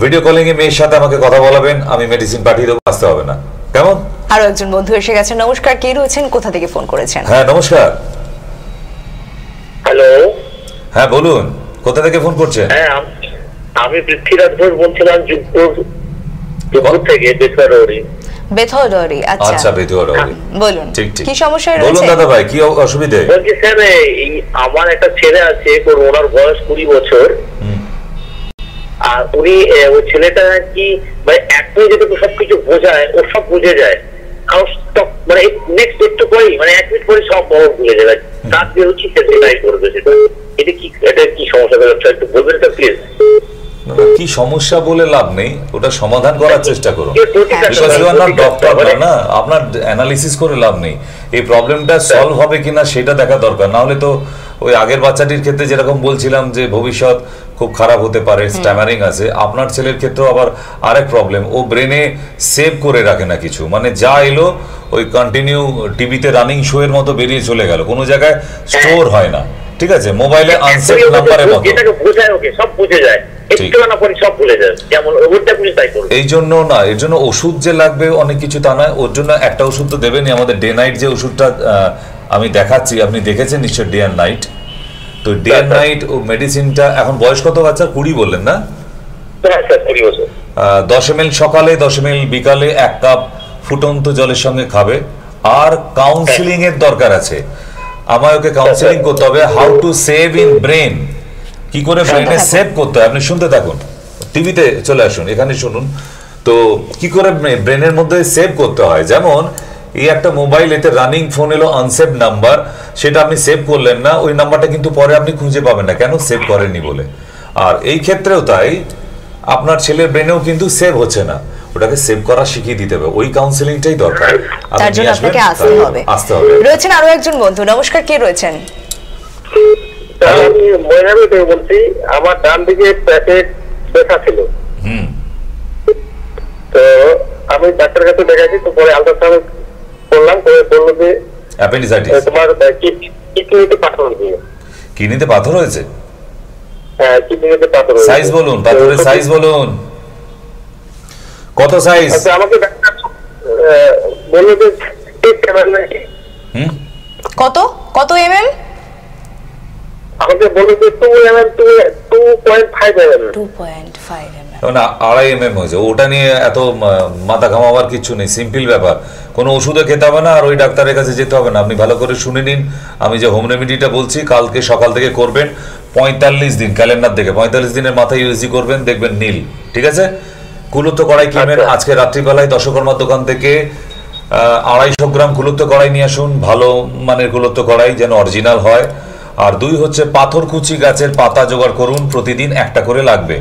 ভিডিও কলিং এ মেয়ের সাথে আমাকে কথা বলাবেন, আমি মেডিসিন পাঠিয়ে দেবো, আসতে হবে না। কেমন? আরো একজন বন্ধু এসে গেছে। নমস্কার, কে রয়েছেন, কোথা থেকে ফোন করেছেন? হ্যাঁ নমস্কার। হ্যালো, হ্যাঁ বলুন, কোথা থেকে ফোন করছেন? হ্যাঁ আমি পৃথ্বীরাজ ঘোষ বলছিলাম, যুগপুর থেকে, বেথরডি। আচ্ছা বেথরডি, বলুন ঠিক ঠিক, কি সমস্যা রয়েছে? বলুন দাদা ভাই, কি অসুবিধা? বলছি স্যার, আমার একটা ছেলে আছে, ওনার বয়স 20 বছর, আর উনি ওই ছেলেটা কি মানে এখন যেটুকু সবকিছু বোঝায় ও সব বুঝে যায়, মানে নেক্সট একটু পরেই, মানে 1 মিনিট পরে সব বড় ভুলে যাবে, তার যে রুচি সেটাই করবে। সেটা এটা কি সমস্যা, একটু বলবেন স্যার প্লিজ? কি সমস্যা বলে লাভ নেই, ওটা সমাধান করার চেষ্টা করুন। ডক্টর না, আপনার অ্যানালিসিস করে লাভ নেই। এই প্রবলেমটা সলভ হবে কিনা সেটা দেখা দরকার, না হলে তো ওই আগের বাচ্চাটির ক্ষেত্রে যেরকম বলছিলাম যে ভবিষ্যৎ খুব খারাপ হতে পারে, স্ট্যামারিং আছে, আপনার ছেলের ক্ষেত্রেও আবার আরেক প্রবলেম, ও ব্রেনে সেভ করে রাখে না কিছু, মানে যা এলো ওই কন্টিনিউ টিভিতে রানিং শো এর মতো বেরিয়ে চলে গেল, কোনো জায়গায় স্টোর হয় না। ঠিক আছে, মোবাইলে আনসেভ নাম্বারের মতো, যেটাকে বোঝায় ওকে সব বুঝে যায়, একটু না পরে সব ভুলে যায়, যেমন ওটা বুঝে তাই করবে। এই জন্য না, এর জন্য ওষুধ যে লাগবে অনেক কিছু তা নয়, ওর জন্য একটা ওষুধ তো দেবেনই, আমাদের ডে নাইট যে ওষুধটা আমি দেখাচ্ছি, আপনি দেখেছেন নিশ্চয়, ডে অ্যান্ড নাইট। তো ডে অ্যান্ড নাইট ও মেডিসিনটা, এখন বয়স কত বাচ্চা? 20 বললেন না? 10 ml সকালে, 10 ml বিকালে 1 কাপ ফুটন্ত জলের সঙ্গে খাবে। আর কাউন্সিলিং এর দরকার আছে, আমায় ওকে কাউন্সিলিং করতে হবে, how to save in brain, কি করে ব্রেনে সেভ করতে হয়। আপনি শুনতে থাকুন, টিভিতে চলে আসুন, এখানে শুনুন। তো কি করে ব্রেনের মধ্যে সেভ করতে হয়, যেমন এই একটা মোবাইল, এতে রানিং ফোন এলো আনসেভ নাম্বার, সেটা আপনি সেভ করলেন না, ওই নাম্বারটা কিন্তু পরে আপনি খুঁজে পাবেন না, কেন? সেভ করেননি বলে। আর এই ক্ষেত্রেও তাই, আপনার ছেলের ব্রেনেও কিন্তু সেভ হচ্ছে না, ওটাকে সেভ করা শিখিয়ে দিতে হবে, ওই কাউন্সিলিংটাই দরকার। তার জন্য আপনাকে আসতে হবে। রয়েছেন আরো একজন বন্ধু। নমস্কার, কে রয়েছেন? আমি ময়নামি থেকে বলছি, আমার ডান দিকে পেটে ব্যথা ছিল, তো আমি ডাক্তারের কাছে দেখাচ্ছি, তো পরে আলট্রাসাউন্ড করলাম, করে বললো যে অ্যাপেন্ডিসাইটিস, তোমার কিডনিতে পাথর হয়েছে। কিডনিতে পাথর হয়েছে? হ্যাঁ, কিডনিতে পাথর হয়েছে। সাইজ বলুন, পাথরের সাইজ বলুন, কত সাইজ? আচ্ছা, আমাকে ডাক্তার বললো যে কত কত এমএম? আমাকে বললো যে 2.5 mm। 2.5 mm, না 2.5 mm হয়েছে। ওটা নিয়ে এত মাথা ঘামাবার কিছু নেই, সিম্পল ব্যাপার, কোনো ওষুধে খেতে হবে না, আর ওই ডাক্তারের কাছে যেতে হবে না। আপনি ভালো করে শুনে নিন, আমি যে হোম রেমেডিটা বলছি, কালকে সকাল থেকে করবেন 45 দিন, ক্যালেন্ডার দেখে 45 দিনের মাথায় ইউএসজি করবেন, দেখবেন নীল। ঠিক আছে? কুলুতো কড়াই কিনবেন আজকে রাত্রিবেলায় দশকর্মার দোকান থেকে, 250 গ্রাম কুলুত্ত কড়াই নিয়ে আসুন, ভালো মানের কুলুত্ত কড়াই, যেন অরিজিনাল হয়। আর 2 হচ্ছে পাথরকুচি গাছের পাতা জোগাড় করুন, প্রতিদিন একটা করে লাগবে।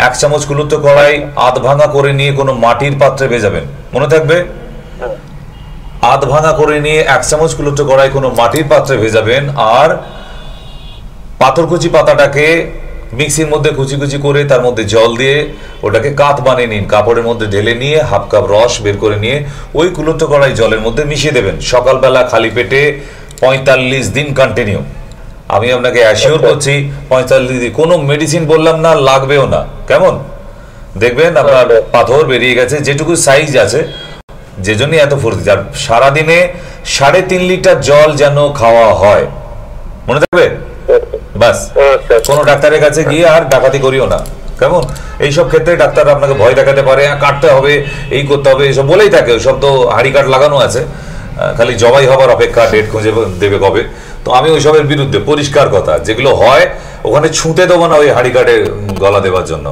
1 চামচ কুলুত্ত কড়াই আধ ভাঙা করে নিয়ে কোনো মাটির পাত্রে ভেজাবেন, মনে থাকবে? আধ ভাঙা করে নিয়ে 1 চামচ কুলুত্ত কড়াই কোনো মাটির পাত্রে ভেজাবেন। আর পাথরকুচি পাতাটাকে মিক্সির মধ্যে কুচি কুচি করে তার মধ্যে জল দিয়ে ওটাকে কাত বানিয়ে নিন, কাপড়ের মধ্যে ঢেলে নিয়ে 1/2 কাপ রস বের করে নিয়ে ওই কুলুত্ত কড়াই জলের মধ্যে মিশিয়ে দেবেন। সকালবেলা খালি পেটে 45 দিন কন্টিনিউ। আমি আপনাকে অ্যাসিওর করছি 45 দিন, কোনো মেডিসিন বললাম না, লাগবেও না। কেমন? দেখবেন আপনার পাথর বেরিয়ে গেছে, যেটুকু সাইজ আছে, যে জন্যই এত ফুর্তি। আর সারাদিনে 3.5 লিটার জল যেন খাওয়া হয়, মনে থাকবে? বাস, কোনো ডাক্তারের কাছে গিয়ে আর ডাকাতি করিও না, কেমন? এইসব ক্ষেত্রে ডাক্তার আপনাকে ভয় দেখাতে পারে, কাটতে হবে, এই করতে হবে, এসব বলেই থাকে। ওইসব তো হাড়ি কাট লাগানো আছে, খালি জবাই হবার অপেক্ষা, ডেট খুঁজে দেবে কবে। তো আমি ওইসবের বিরুদ্ধে, পরিষ্কার কথা, যেগুলো হয় ওখানে ছুঁতে দেবো না ওই হাড়ি কাটে গলা দেওয়ার জন্য।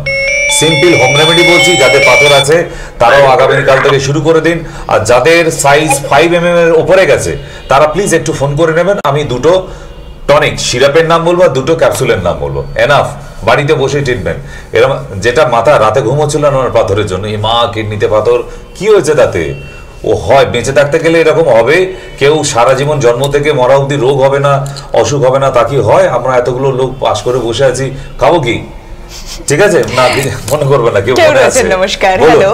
সিম্পল হোম রেমেডি বলছি, যাদের পাথর আছে তারাও আগামীকাল থেকে শুরু করে দিন। আর যাদের সাইজ 5 mm এর উপরে গেছে তারা প্লিজ একটু ফোন করে নেবেন, আমি 2টো টনিক সিরাপের নাম বলবো, 2টো ক্যাপসুলের নাম বলবো, এনাফ। বাড়িতে বসে ট্রিটমেন্ট। এরকম যেটা মাথা রাতে ঘুমোচ্ছিল না ওনার পাথরের জন্য, এই মা কিডনিতে পাথর, কি হয়েছে তাতে? ও হয় বেঁচে থাকতে গেলে এরকম হবে, কেউ সারা জীবন জন্ম থেকে মরা অবধি রোগ হবে না, অসুখ হবে না, তা কি হয়? আমরা এতগুলো লোক পাশ করে বসে আছি, খাবো কি? ঠিক আছে, না মনে করবে না কেউ। নমস্কার। হ্যালো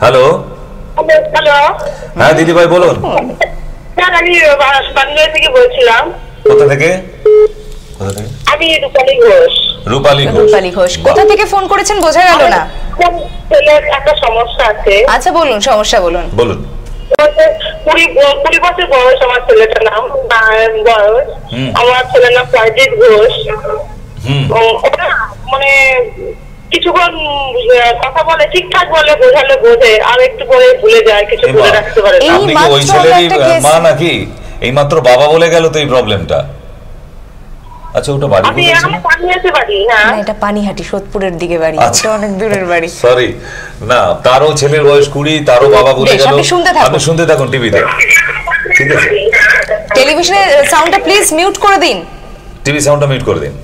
হ্যালো হ্যালো, হ্যাঁ দিদি ভাই বলুন। স্যার আমি বাংলা থেকে বলছিলাম। কোথা থেকে? আমি রূপালী ঘোষ। রূপালী ঘোষ, কোথা থেকে ফোন করেছেন বোঝা গেল না। ছেলের একটা সমস্যা আছে। আচ্ছা বলুন, সমস্যা বলুন। 20 বছর বয়স আমার ছেলেটার নাম, বয়স। আমার ছেলের নাম প্রদীপ ঘোষ। ওটা মানে কিছুক্ষণ কথা বলে, ঠিকঠাক বলে, বোঝালে বোঝে, আর একটু পরে ভুলে যায়, কিছু বলে রাখতে পারে। আপনি কি ওই ছেলেরই মা নাকি? এইমাত্র বাবা বলে গেল তো এই প্রবলেমটা। আচ্ছা, ওটা বাড়ি কোথায় ছিল? পানিহাটি বাড়ি। হ্যাঁ, এটা পানিহাটি, সোদপুরের দিকে বাড়ি, ওটা অনেক দূরের বাড়ি। সরি, না তারও ছেলের বয়স 20, তারও বাবা বলে গেল। আপনি শুনতে থাকুন টিভিতে, ঠিক আছে? টেলিভিশনের সাউন্ডটা প্লিজ মিউট করে দিন। টিভি সাউন্ডটা মিউট করে দিন।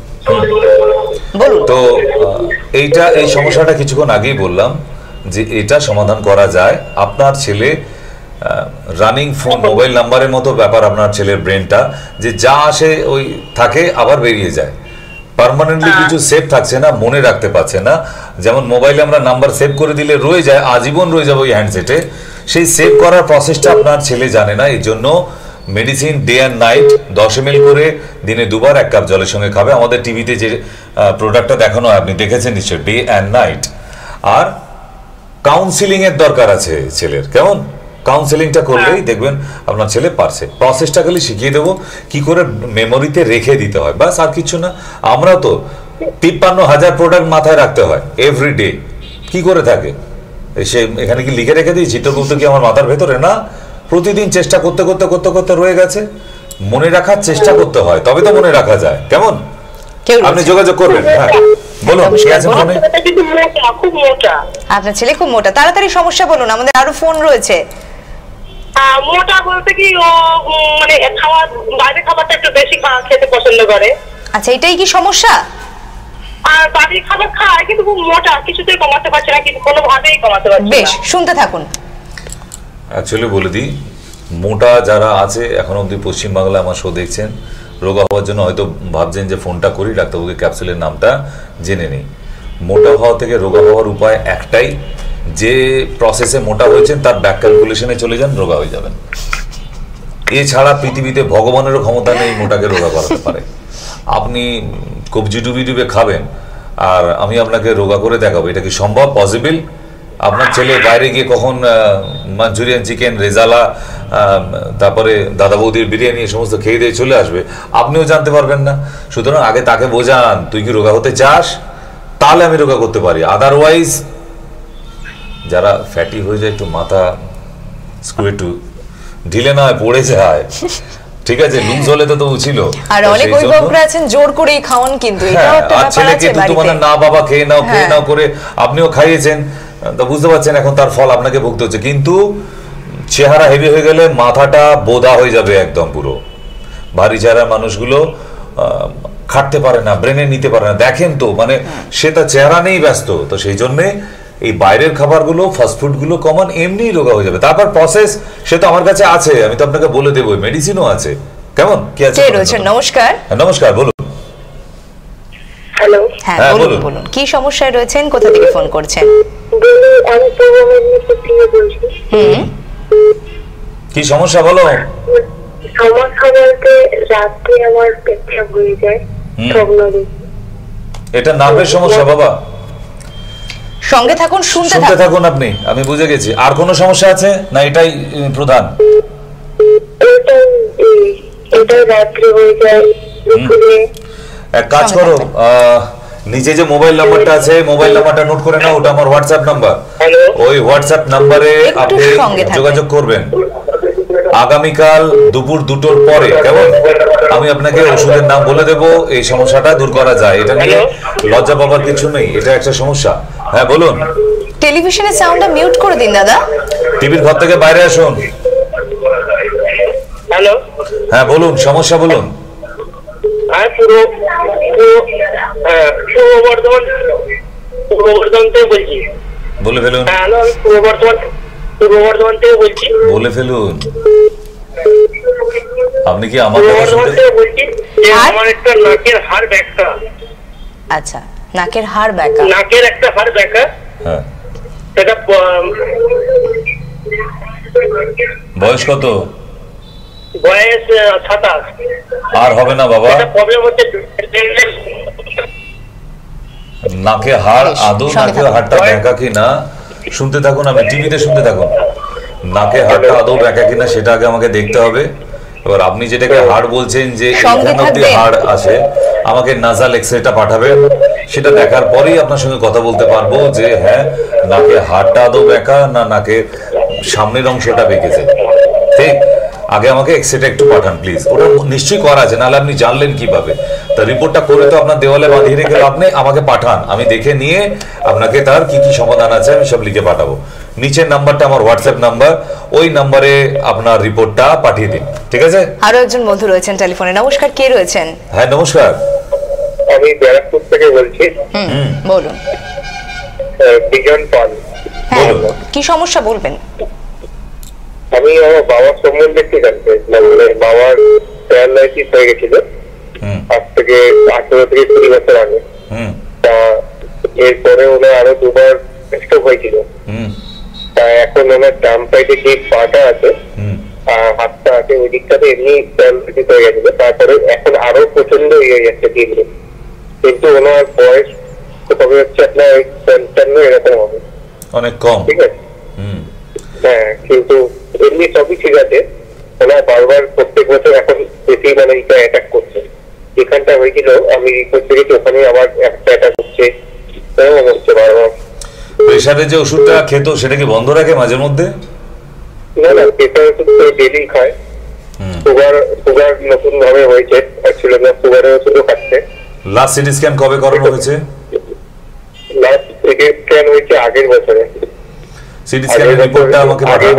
বলুন। তো এই সমস্যাটা কিছুক্ষণ আগেই বললাম যে এটা সমাধান করা যায়। আপনার ছেলে রানিং ফোন, মোবাইল নাম্বারের মতো ব্যাপার আপনার ছেলের ব্রেনটা, যে যা আসে ওই থাকে, আবার বেরিয়ে যায়। পার্মানেন্টলি কিছু সেভ থাকছে না, মনে রাখতে পারছে না। যেমন মোবাইলে আমরা নাম্বার সেভ করে দিলে রয়ে যায়, আজীবন রয়ে যাবে ওই হ্যান্ডসেটে, সেই সেভ করার প্রসেসটা আপনার ছেলে জানে না। এই জন্য medicine day and night 10 ml করে দিনে 2 বার 1 কাপ জলের সঙ্গে খাবে। আমাদের টিভিতে যে প্রোডাক্টটা দেখানো হয় আপনি দেখেছেন নিশ্চয়, ডে অ্যান্ড নাইট। আর কাউন্সিলিং এর দরকার আছে ছেলের, কেমন? কাউন্সিলিংটা করলেই দেখবেন আপনার ছেলে পারছে। প্রসেসটা খালি শিখিয়ে দেবো কি করে মেমোরিতে রেখে দিতে হয়, বাস, আর কিছু না। আমরা তো 53,000 প্রোডাক্ট মাথায় রাখতে হয় এভরিডে, কি করে থাকে? সে এখানে কি লিখে রেখে দিই চিত্রগুপ্ত কি আমার মাথার ভেতরে? না, প্রতিদিন চেষ্টা করতে করতে করতে করতে রয়ে গেছে। মনে রাখার চেষ্টা করতে হয়, তবে তো মনে রাখা যায়। কেমন? আপনি যোগাযোগ করবেন। হ্যাঁ বলুন, কি আছে মনে? আপনার ছেলে খুব মোটা, তাড়াতাড়ি সমস্যা বলুন, আমাদের আরো ফোন রয়েছে। মোটা বলতে কি, ও মানে খাবার, বাইরে খাবারটা একটু বেশি খেতে পছন্দ করে। আচ্ছা, এটাই কি সমস্যা? আর বাড়ির খাবার খায় কিন্তু খুব মোটা, কিছুতেই কমাতে পারছে না, কিন্তু কোনোভাবেই কমাতে পারছে না। বেশ, শুনতে থাকুন। অ্যাকচুয়ালি বলে দিই, মোটা যারা আছে এখন অব্দি পশ্চিমবাংলায় আমার শো দেখছেন, রোগা হওয়ার জন্য হয়তো ভাবছেন যে ফোনটা করি, ডাক্তারবাবুকে ক্যাপসুলের নামটা জেনে নেই। মোটা হওয়া থেকে রোগা হওয়ার উপায় একটাই, যে প্রসেসে মোটা হয়েছেন তার ব্যাক ক্যালকুলেশনে চলে যান, রোগা হয়ে যাবেন। এছাড়া পৃথিবীতে ভগবানেরও ক্ষমতা নেই মোটাকে রোগা করাতে পারে। আপনি কবজি ডুবে খাবেন আর আমি আপনাকে রোগা করে দেখাবো, এটা কি সম্ভব? পসিবল? আপনার ছেলে বাইরে গিয়ে কখন মাঞ্চুরিয়ান, চিকেন, রেজালা, তারপরে দাদা বৌদির বিরিয়ানি এই সমস্ত খেয়ে দিয়ে চলে আসবে, আপনিও জানতে পারবেন না। সুতরাং আগে তাকে বোঝান তুই কি রোগা হতে চাস, তাহলে আমি রোগা করতে পারি। আদারওয়াইজ যারা ফ্যাটি হয়ে যায়, একটু মাথা স্ক্রু একটু ঢিলে না পড়ে যায়, ঠিক আছে? লুজ হলে তো ছিল। আর অনেক অভিভাবকরা আছেন জোর করেই খাওয়ান, কিন্তু এটাও একটা ব্যাপার আছে। ছেলেকে তো মানে না বাবা খেয়ে নাও করে আপনিও খাইয়েছেন, তো বুঝতে পারছেন এখন তার ফল আপনাকে ভুগতে হচ্ছে। কিন্তু চেহারা হেভি হয়ে গেলে মাথাটা বোদা হয়ে যাবে একদম পুরো। ভারী চেহারার মানুষগুলো খাটতে পারে না, ব্রেনে নিতে পারে না, দেখেন তো মানে সে তার চেহারা নেই ব্যস্ত। তো সেই জন্যে এই বাইরের খাবারগুলো, ফাস্টফুডগুলো কমান, এমনিই রোগা হয়ে যাবে। তারপর প্রসেস সে তো আমার কাছে আছে, আমি তো আপনাকে বলে দেবো, মেডিসিনও আছে। কেমন কি আছে? নমস্কার। নমস্কার, বলুন। হ্যালো, হ্যাঁ বলুন বলুন, কি সমস্যায় রয়েছেন, কোথা থেকে ফোন করছেন? আমি পূর্ব মেদিনীপুর থেকে বলছি। কি সমস্যা বলো? সমস্যা বলতে রাতে আমার পেটটা ভরে যায়, স্বপ্ন দেখি। এটা নার্ভের সমস্যা বাবা। সঙ্গে থাকুন, শুনতে থাকুন আপনি, আমি বুঝে গেছি। আর কোনো সমস্যা আছে না এটাই প্রধান? এটাই রাত্রে হয়ে যায়, দুপুরে। এক কাজ করো, নিচে যে মোবাইল নাম্বারটা আছে, মোবাইল নাম্বারটা নোট করে নাও, ওটা আমার হোয়াটসঅ্যাপ নাম্বার। ওই হোয়াটসঅ্যাপ নাম্বারে আপনি যোগাযোগ করবেন আগামীকাল দুপুর 2টোর পরে। কেমন? আমি আপনাকে ওষুধের নাম বলে দেব, এই সমস্যাটা দূর করা যায়। এটা নিয়ে লজ্জা পাবার কিছু নেই, এটা একটা সমস্যা। হ্যাঁ বলুন। টেলিভিশনের সাউন্ডটা মিউট করে দিন দাদা। টিভির ঘর থেকে বাইরে আসুন। হ্যালো, হ্যাঁ বলুন, সমস্যা বলুন। পূর্ব বর্ধমান থেকে বলছি। বলে ফেলুন। হ্যালো, আমি পূর্ব বর্ধমান থেকে বলছি। বলে ফেলুন। আপনি কি আমার পূর্ব কথা বর্ধমান শুনতে? থেকে বলছি যে আমার একটা নাকের হাড় ব্যাকা। আচ্ছা, নাকের হাড় ব্যাকা। নাকের একটা হাড় ব্যাকা। হ্যাঁ। সেটা বয়স কত? বয়স 27। আর হবে না বাবা। এটা প্রবলেম হচ্ছে নাকে হাড়, আদৌ নাকে হাড়টা ব্যাকা কিনা শুনতে থাকুন, আমি টিভিতে শুনতে থাকুন। নাকে হাড়টা আদৌ ব্যাকা কিনা সেটা আগে আমাকে দেখতে হবে। এবার আপনি যেটাকে হাড় বলছেন, যে এখান অব্দি হাড় আসে, আমাকে নাজাল এক্সরেটা পাঠাবেন। সেটা দেখার পরেই আপনার সঙ্গে কথা বলতে পারবো যে হ্যাঁ নাকে হাড়টা আদৌ ব্যাকা না নাকের সামনের অংশটা বেঁকেছে। ঠিক, আগে আমাকে এক্সরেটা একটু পাঠান প্লিজ। ওটা নিশ্চয়ই করা আছে, নাহলে আপনি জানলেন কিভাবে? তা রিপোর্টটা করে তো আপনার দেওয়ালে বাঁধিয়ে রেখে আপনি আমাকে পাঠান, আমি দেখে নিয়ে আপনাকে তার কি কি সমাধান আছে আমি সব লিখে পাঠাবো। নিচের নাম্বারটা আমার হোয়াটসঅ্যাপ নাম্বার, ওই নাম্বারে আপনার রিপোর্টটা পাঠিয়ে দিন, ঠিক আছে? আরো একজন বন্ধু রয়েছেন টেলিফোনে। নমস্কার, কে রয়েছেন? হ্যাঁ নমস্কার, আমি ব্যারাকপুর থেকে বলছি। বলুন। বিজন পাল। হ্যাঁ, কি সমস্যা বলবেন? আমি আমার বাবার সম্বন্ধে একটু জানতে চাইছিলাম। বাবার প্যারালাইসিস হয়ে গেছিল আজ থেকে 18 থেকে 20 বছর আগে। তা এরপরে ওনার আরো 2বার স্ট্রোক হয়েছিল। তা এখন ওনার ডান সাইডে যে পাটা আছে আর হাতটা আছে, ওই দিকটাতে এমনি প্যারালাইসিস হয়ে গেছিল। তারপরে এখন আরো প্রচন্ড হয়ে যাচ্ছে দিন দিন। কিন্তু ওনার বয়স কবে হচ্ছে আপনার 55 এরকম হবে, অনেক কম। ঠিক আছে? হ্যাঁ, কিন্তু এমনি সবই ঠিক আছে। ওনার বারবার প্রত্যেক বছর এখন বেশি মানে এটা অ্যাটাক করছে। যেখানটা হয়েছিল আমি রিপোর্ট দেখেছি, ওখানে আবার একটা অ্যাটাক হচ্ছে, এরকম হচ্ছে বারবার। প্রেশারের যে ওষুধটা খেত সেটা কি বন্ধ রাখে মাঝে মধ্যে? না না, প্রেশার ওষুধ তো ডেলি খায়। সুগার নতুন ভাবে হয়েছে, অ্যাকচুয়ালি না সুগারের ওষুধও খাচ্ছে। লাস্ট সিটি স্ক্যান কবে করানো হয়েছে? লাস্ট সিটি স্ক্যান হয়েছে আগের বছরে। সিটি স্ক্যানের রিপোর্টটা আমাকে পাঠান।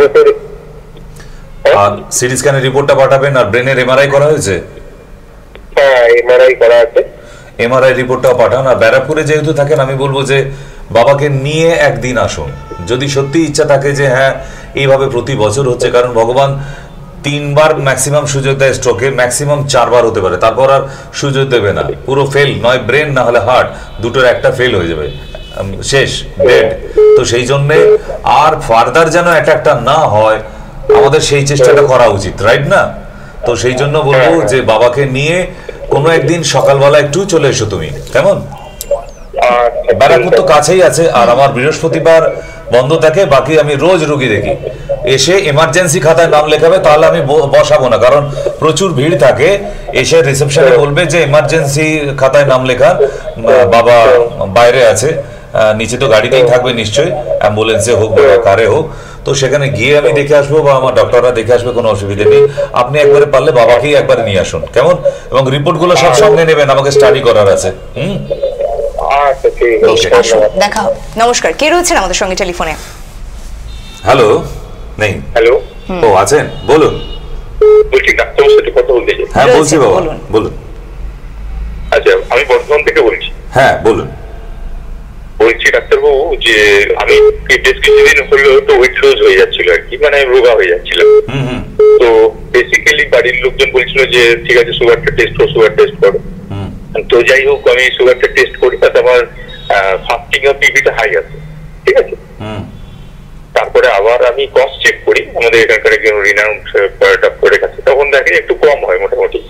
আর সিটি স্ক্যানের রিপোর্টটা পাঠাবেন। আর ব্রেনের এমআরআই করা হয়েছে? হ্যাঁ, এমআরআই করা আছে। এমআরআই রিপোর্টটাও পাঠান। আর ব্যারাকপুরে যেহেতু থাকেন, আমি বলবো যে বাবাকে নিয়ে একদিন আসুন, যদি সত্যি ইচ্ছা থাকে যে হ্যাঁ এইভাবে প্রতি বছর হচ্ছে। কারণ ভগবান 3বার ম্যাক্সিমাম সুযোগ দেয় স্ট্রোকে, ম্যাক্সিমাম 4বার হতে পারে, তারপর আর সুযোগ দেবে না। পুরো ফেল, নয় ব্রেন না হলে হার্ট, দুটোর একটা ফেল হয়ে যাবে, শেষ, ডেড। তো সেই জন্যে আর ফার্দার যেন একটা না হয়, আমাদের সেই চেষ্টাটা করা উচিত, রাইট না? তো সেই জন্য বলবো যে বাবাকে নিয়ে কোনো একদিন সকালবেলা একটু চলে এসো তুমি, কেমন? ব্যারাকপুর তো কাছেই আছে, আর আমার বৃহস্পতিবার বন্ধ থাকে, বাকি আমি রোজ রুগী দেখি। এসে এমার্জেন্সি খাতায় নাম লেখাবে, তাহলে আমি বসাবো না, কারণ প্রচুর ভিড় থাকে। এসে রিসেপশনে বলবে যে এমার্জেন্সি খাতায় নাম লেখান, বাবা বাইরে আছে, নিচে তো গাড়িতেই থাকবে নিশ্চয়ই, অ্যাম্বুলেন্সে হোক বা কারে হোক। তো সেখানে গিয়ে আমি দেখে আসবো বা আমার ডক্টররা দেখে আসবে, কোনো অসুবিধা নেই। আপনি একবারে পারলে বাবাকেই একবারে নিয়ে আসুন, কেমন? এবং রিপোর্টগুলো সব সঙ্গে নেবেন, আমাকে স্টাডি করার আছে। দেখা হবে। নমস্কার, কে রয়েছেন আমাদের সঙ্গে টেলিফোনে? হ্যালো, নেই। হ্যালো, ও আছেন, বলুন। বলছি ডাক্তারের সাথে কথা বলতে চাই। হ্যাঁ বলছি বাবা, বলুন। আচ্ছা, আমি বর্ধমান থেকে বলছি। হ্যাঁ বলুন। বলছি ডাক্তারবাবু যে আমি বেশ কিছুদিন হলো তো ওয়েট লুজ হয়ে যাচ্ছিল আর কি, মানে রোগা হয়ে যাচ্ছিল। তো বেসিক্যালি বাড়ির লোকজন বলছিল যে ঠিক আছে সুগারটা টেস্ট করো, সুগার টেস্ট করো। তো যাই হোক আমি সুগারটা টেস্ট করি, তাতে আমার ফাস্টিং এর পিপিটা হাই আছে, ঠিক আছে। তারপরে আবার আমি কস্ট চেক করি আমাদের এখানকার একজন রিনাউন্ড ডক্টরের কাছে, তখন দেখে একটু কম হয় মোটামুটি।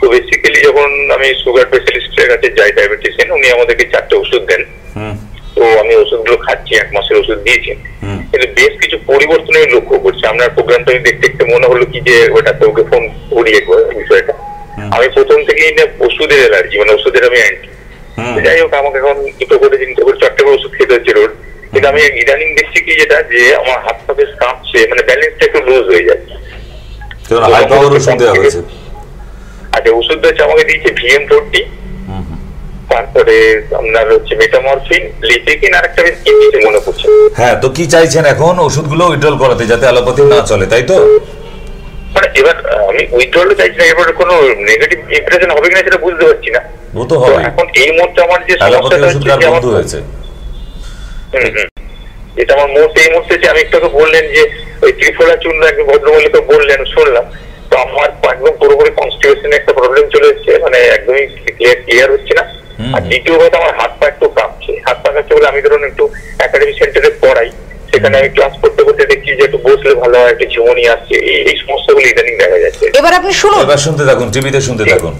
তো বেসিক্যালি যখন আমি সুগার স্পেশালিস্টের কাছে যাই, ডায়াবেটিশিয়ান, উনি আমাদেরকে 4টে ওষুধ দেন। তো আমি ওষুধগুলো খাচ্ছি, 1 মাসের ওষুধ দিয়েছেন, কিন্তু বেশ কিছু পরিবর্তন আমি লক্ষ্য করছি। আপনার প্রোগ্রামটা আমি দেখতে দেখতে মনে হলো কি যে ওটা তোকে ফোন করি একবার বিষয়টা। আমি প্রথম থেকেই না ওষুধের অ্যালার্জি, মানে ওষুধের আমি অ্যান্টি। যাই হোক আমাকে এখন 2 করে 3 করে 4টে করে ওষুধ খেতে হচ্ছে রোজ। কিন্তু আমি ইদানিং দেখছি কি যেটা যে আমার হাত পা বেশ কাঁপছে, মানে ব্যালেন্সটা একটু লুজ হয়ে যাচ্ছে। আচ্ছা, ওষুধ হচ্ছে আমাকে দিয়েছে VM40, তারপরে আপনার হচ্ছে মেটামরফিন, লিপিকিন, আর একটা কি দিয়েছে মনে পড়ছে। হ্যাঁ, তো কি চাইছেন এখন? ওষুধগুলো উইথড্রল করাতে, যাতে অ্যালোপ্যাথি না চলে, তাই তো? মানে এবার আমি উইথড্রল চাইছি না, এবার কোনো নেগেটিভ ইমপ্রেশন হবে কিনা সেটা বুঝতে পারছি না। তো হবে। এখন এই মুহূর্তে আমার যে সমস্যাটা হচ্ছে, এটা আমার মুহূর্তে এই মুহূর্তে আমি একটু বললেন যে ওই ত্রিফলা চূর্ণ একজন ভদ্রমহিলা বললেন, শুনলাম। তো আমার একদম পুরোপুরি কনস্টিপেশন একটা প্রবলেম চলে এসেছে, মানে একদমই ক্লিয়ার হচ্ছে না। আর দ্বিতীয় কথা, আমার হাত পা একটু কাঁপছে। হাত পা কাঁপছে বলে আমি ধরুন একটু একাডেমিক সেন্টারে পড়াই, সেখানে আমি ক্লাস করতে করতে দেখছি যে একটু বসলে ভালো হয়, একটু ঝিমুনি আসছে, এই সমস্যাগুলো ইদানিং দেখা যাচ্ছে। এবার আপনি শুনুন, এবার শুনতে থাকুন, টিভিতে শুনতে থাকুন।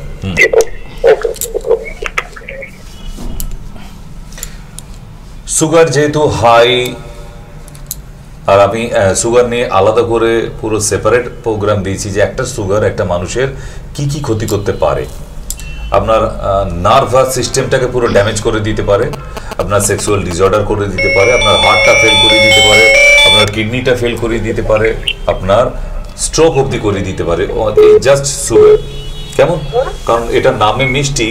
সুগার যেহেতু হাই, আর আমি সুগার নিয়ে আলাদা করে পুরো সেপারেট প্রোগ্রাম দিয়েছি যে একটা সুগার একটা মানুষের কি কি ক্ষতি করতে পারে। আপনার নার্ভাস সিস্টেমটাকে পুরো ড্যামেজ করে দিতে পারে, আপনার সেক্সুয়াল ডিসঅর্ডার করে দিতে পারে, আপনার হার্টটা ফেল করে দিতে পারে, আপনার কিডনিটা ফেল করে দিতে পারে, আপনার স্ট্রোক অবধি করে দিতে পারে, এই জাস্ট সুগার। কেমন? কারণ এটা নামে মিষ্টি,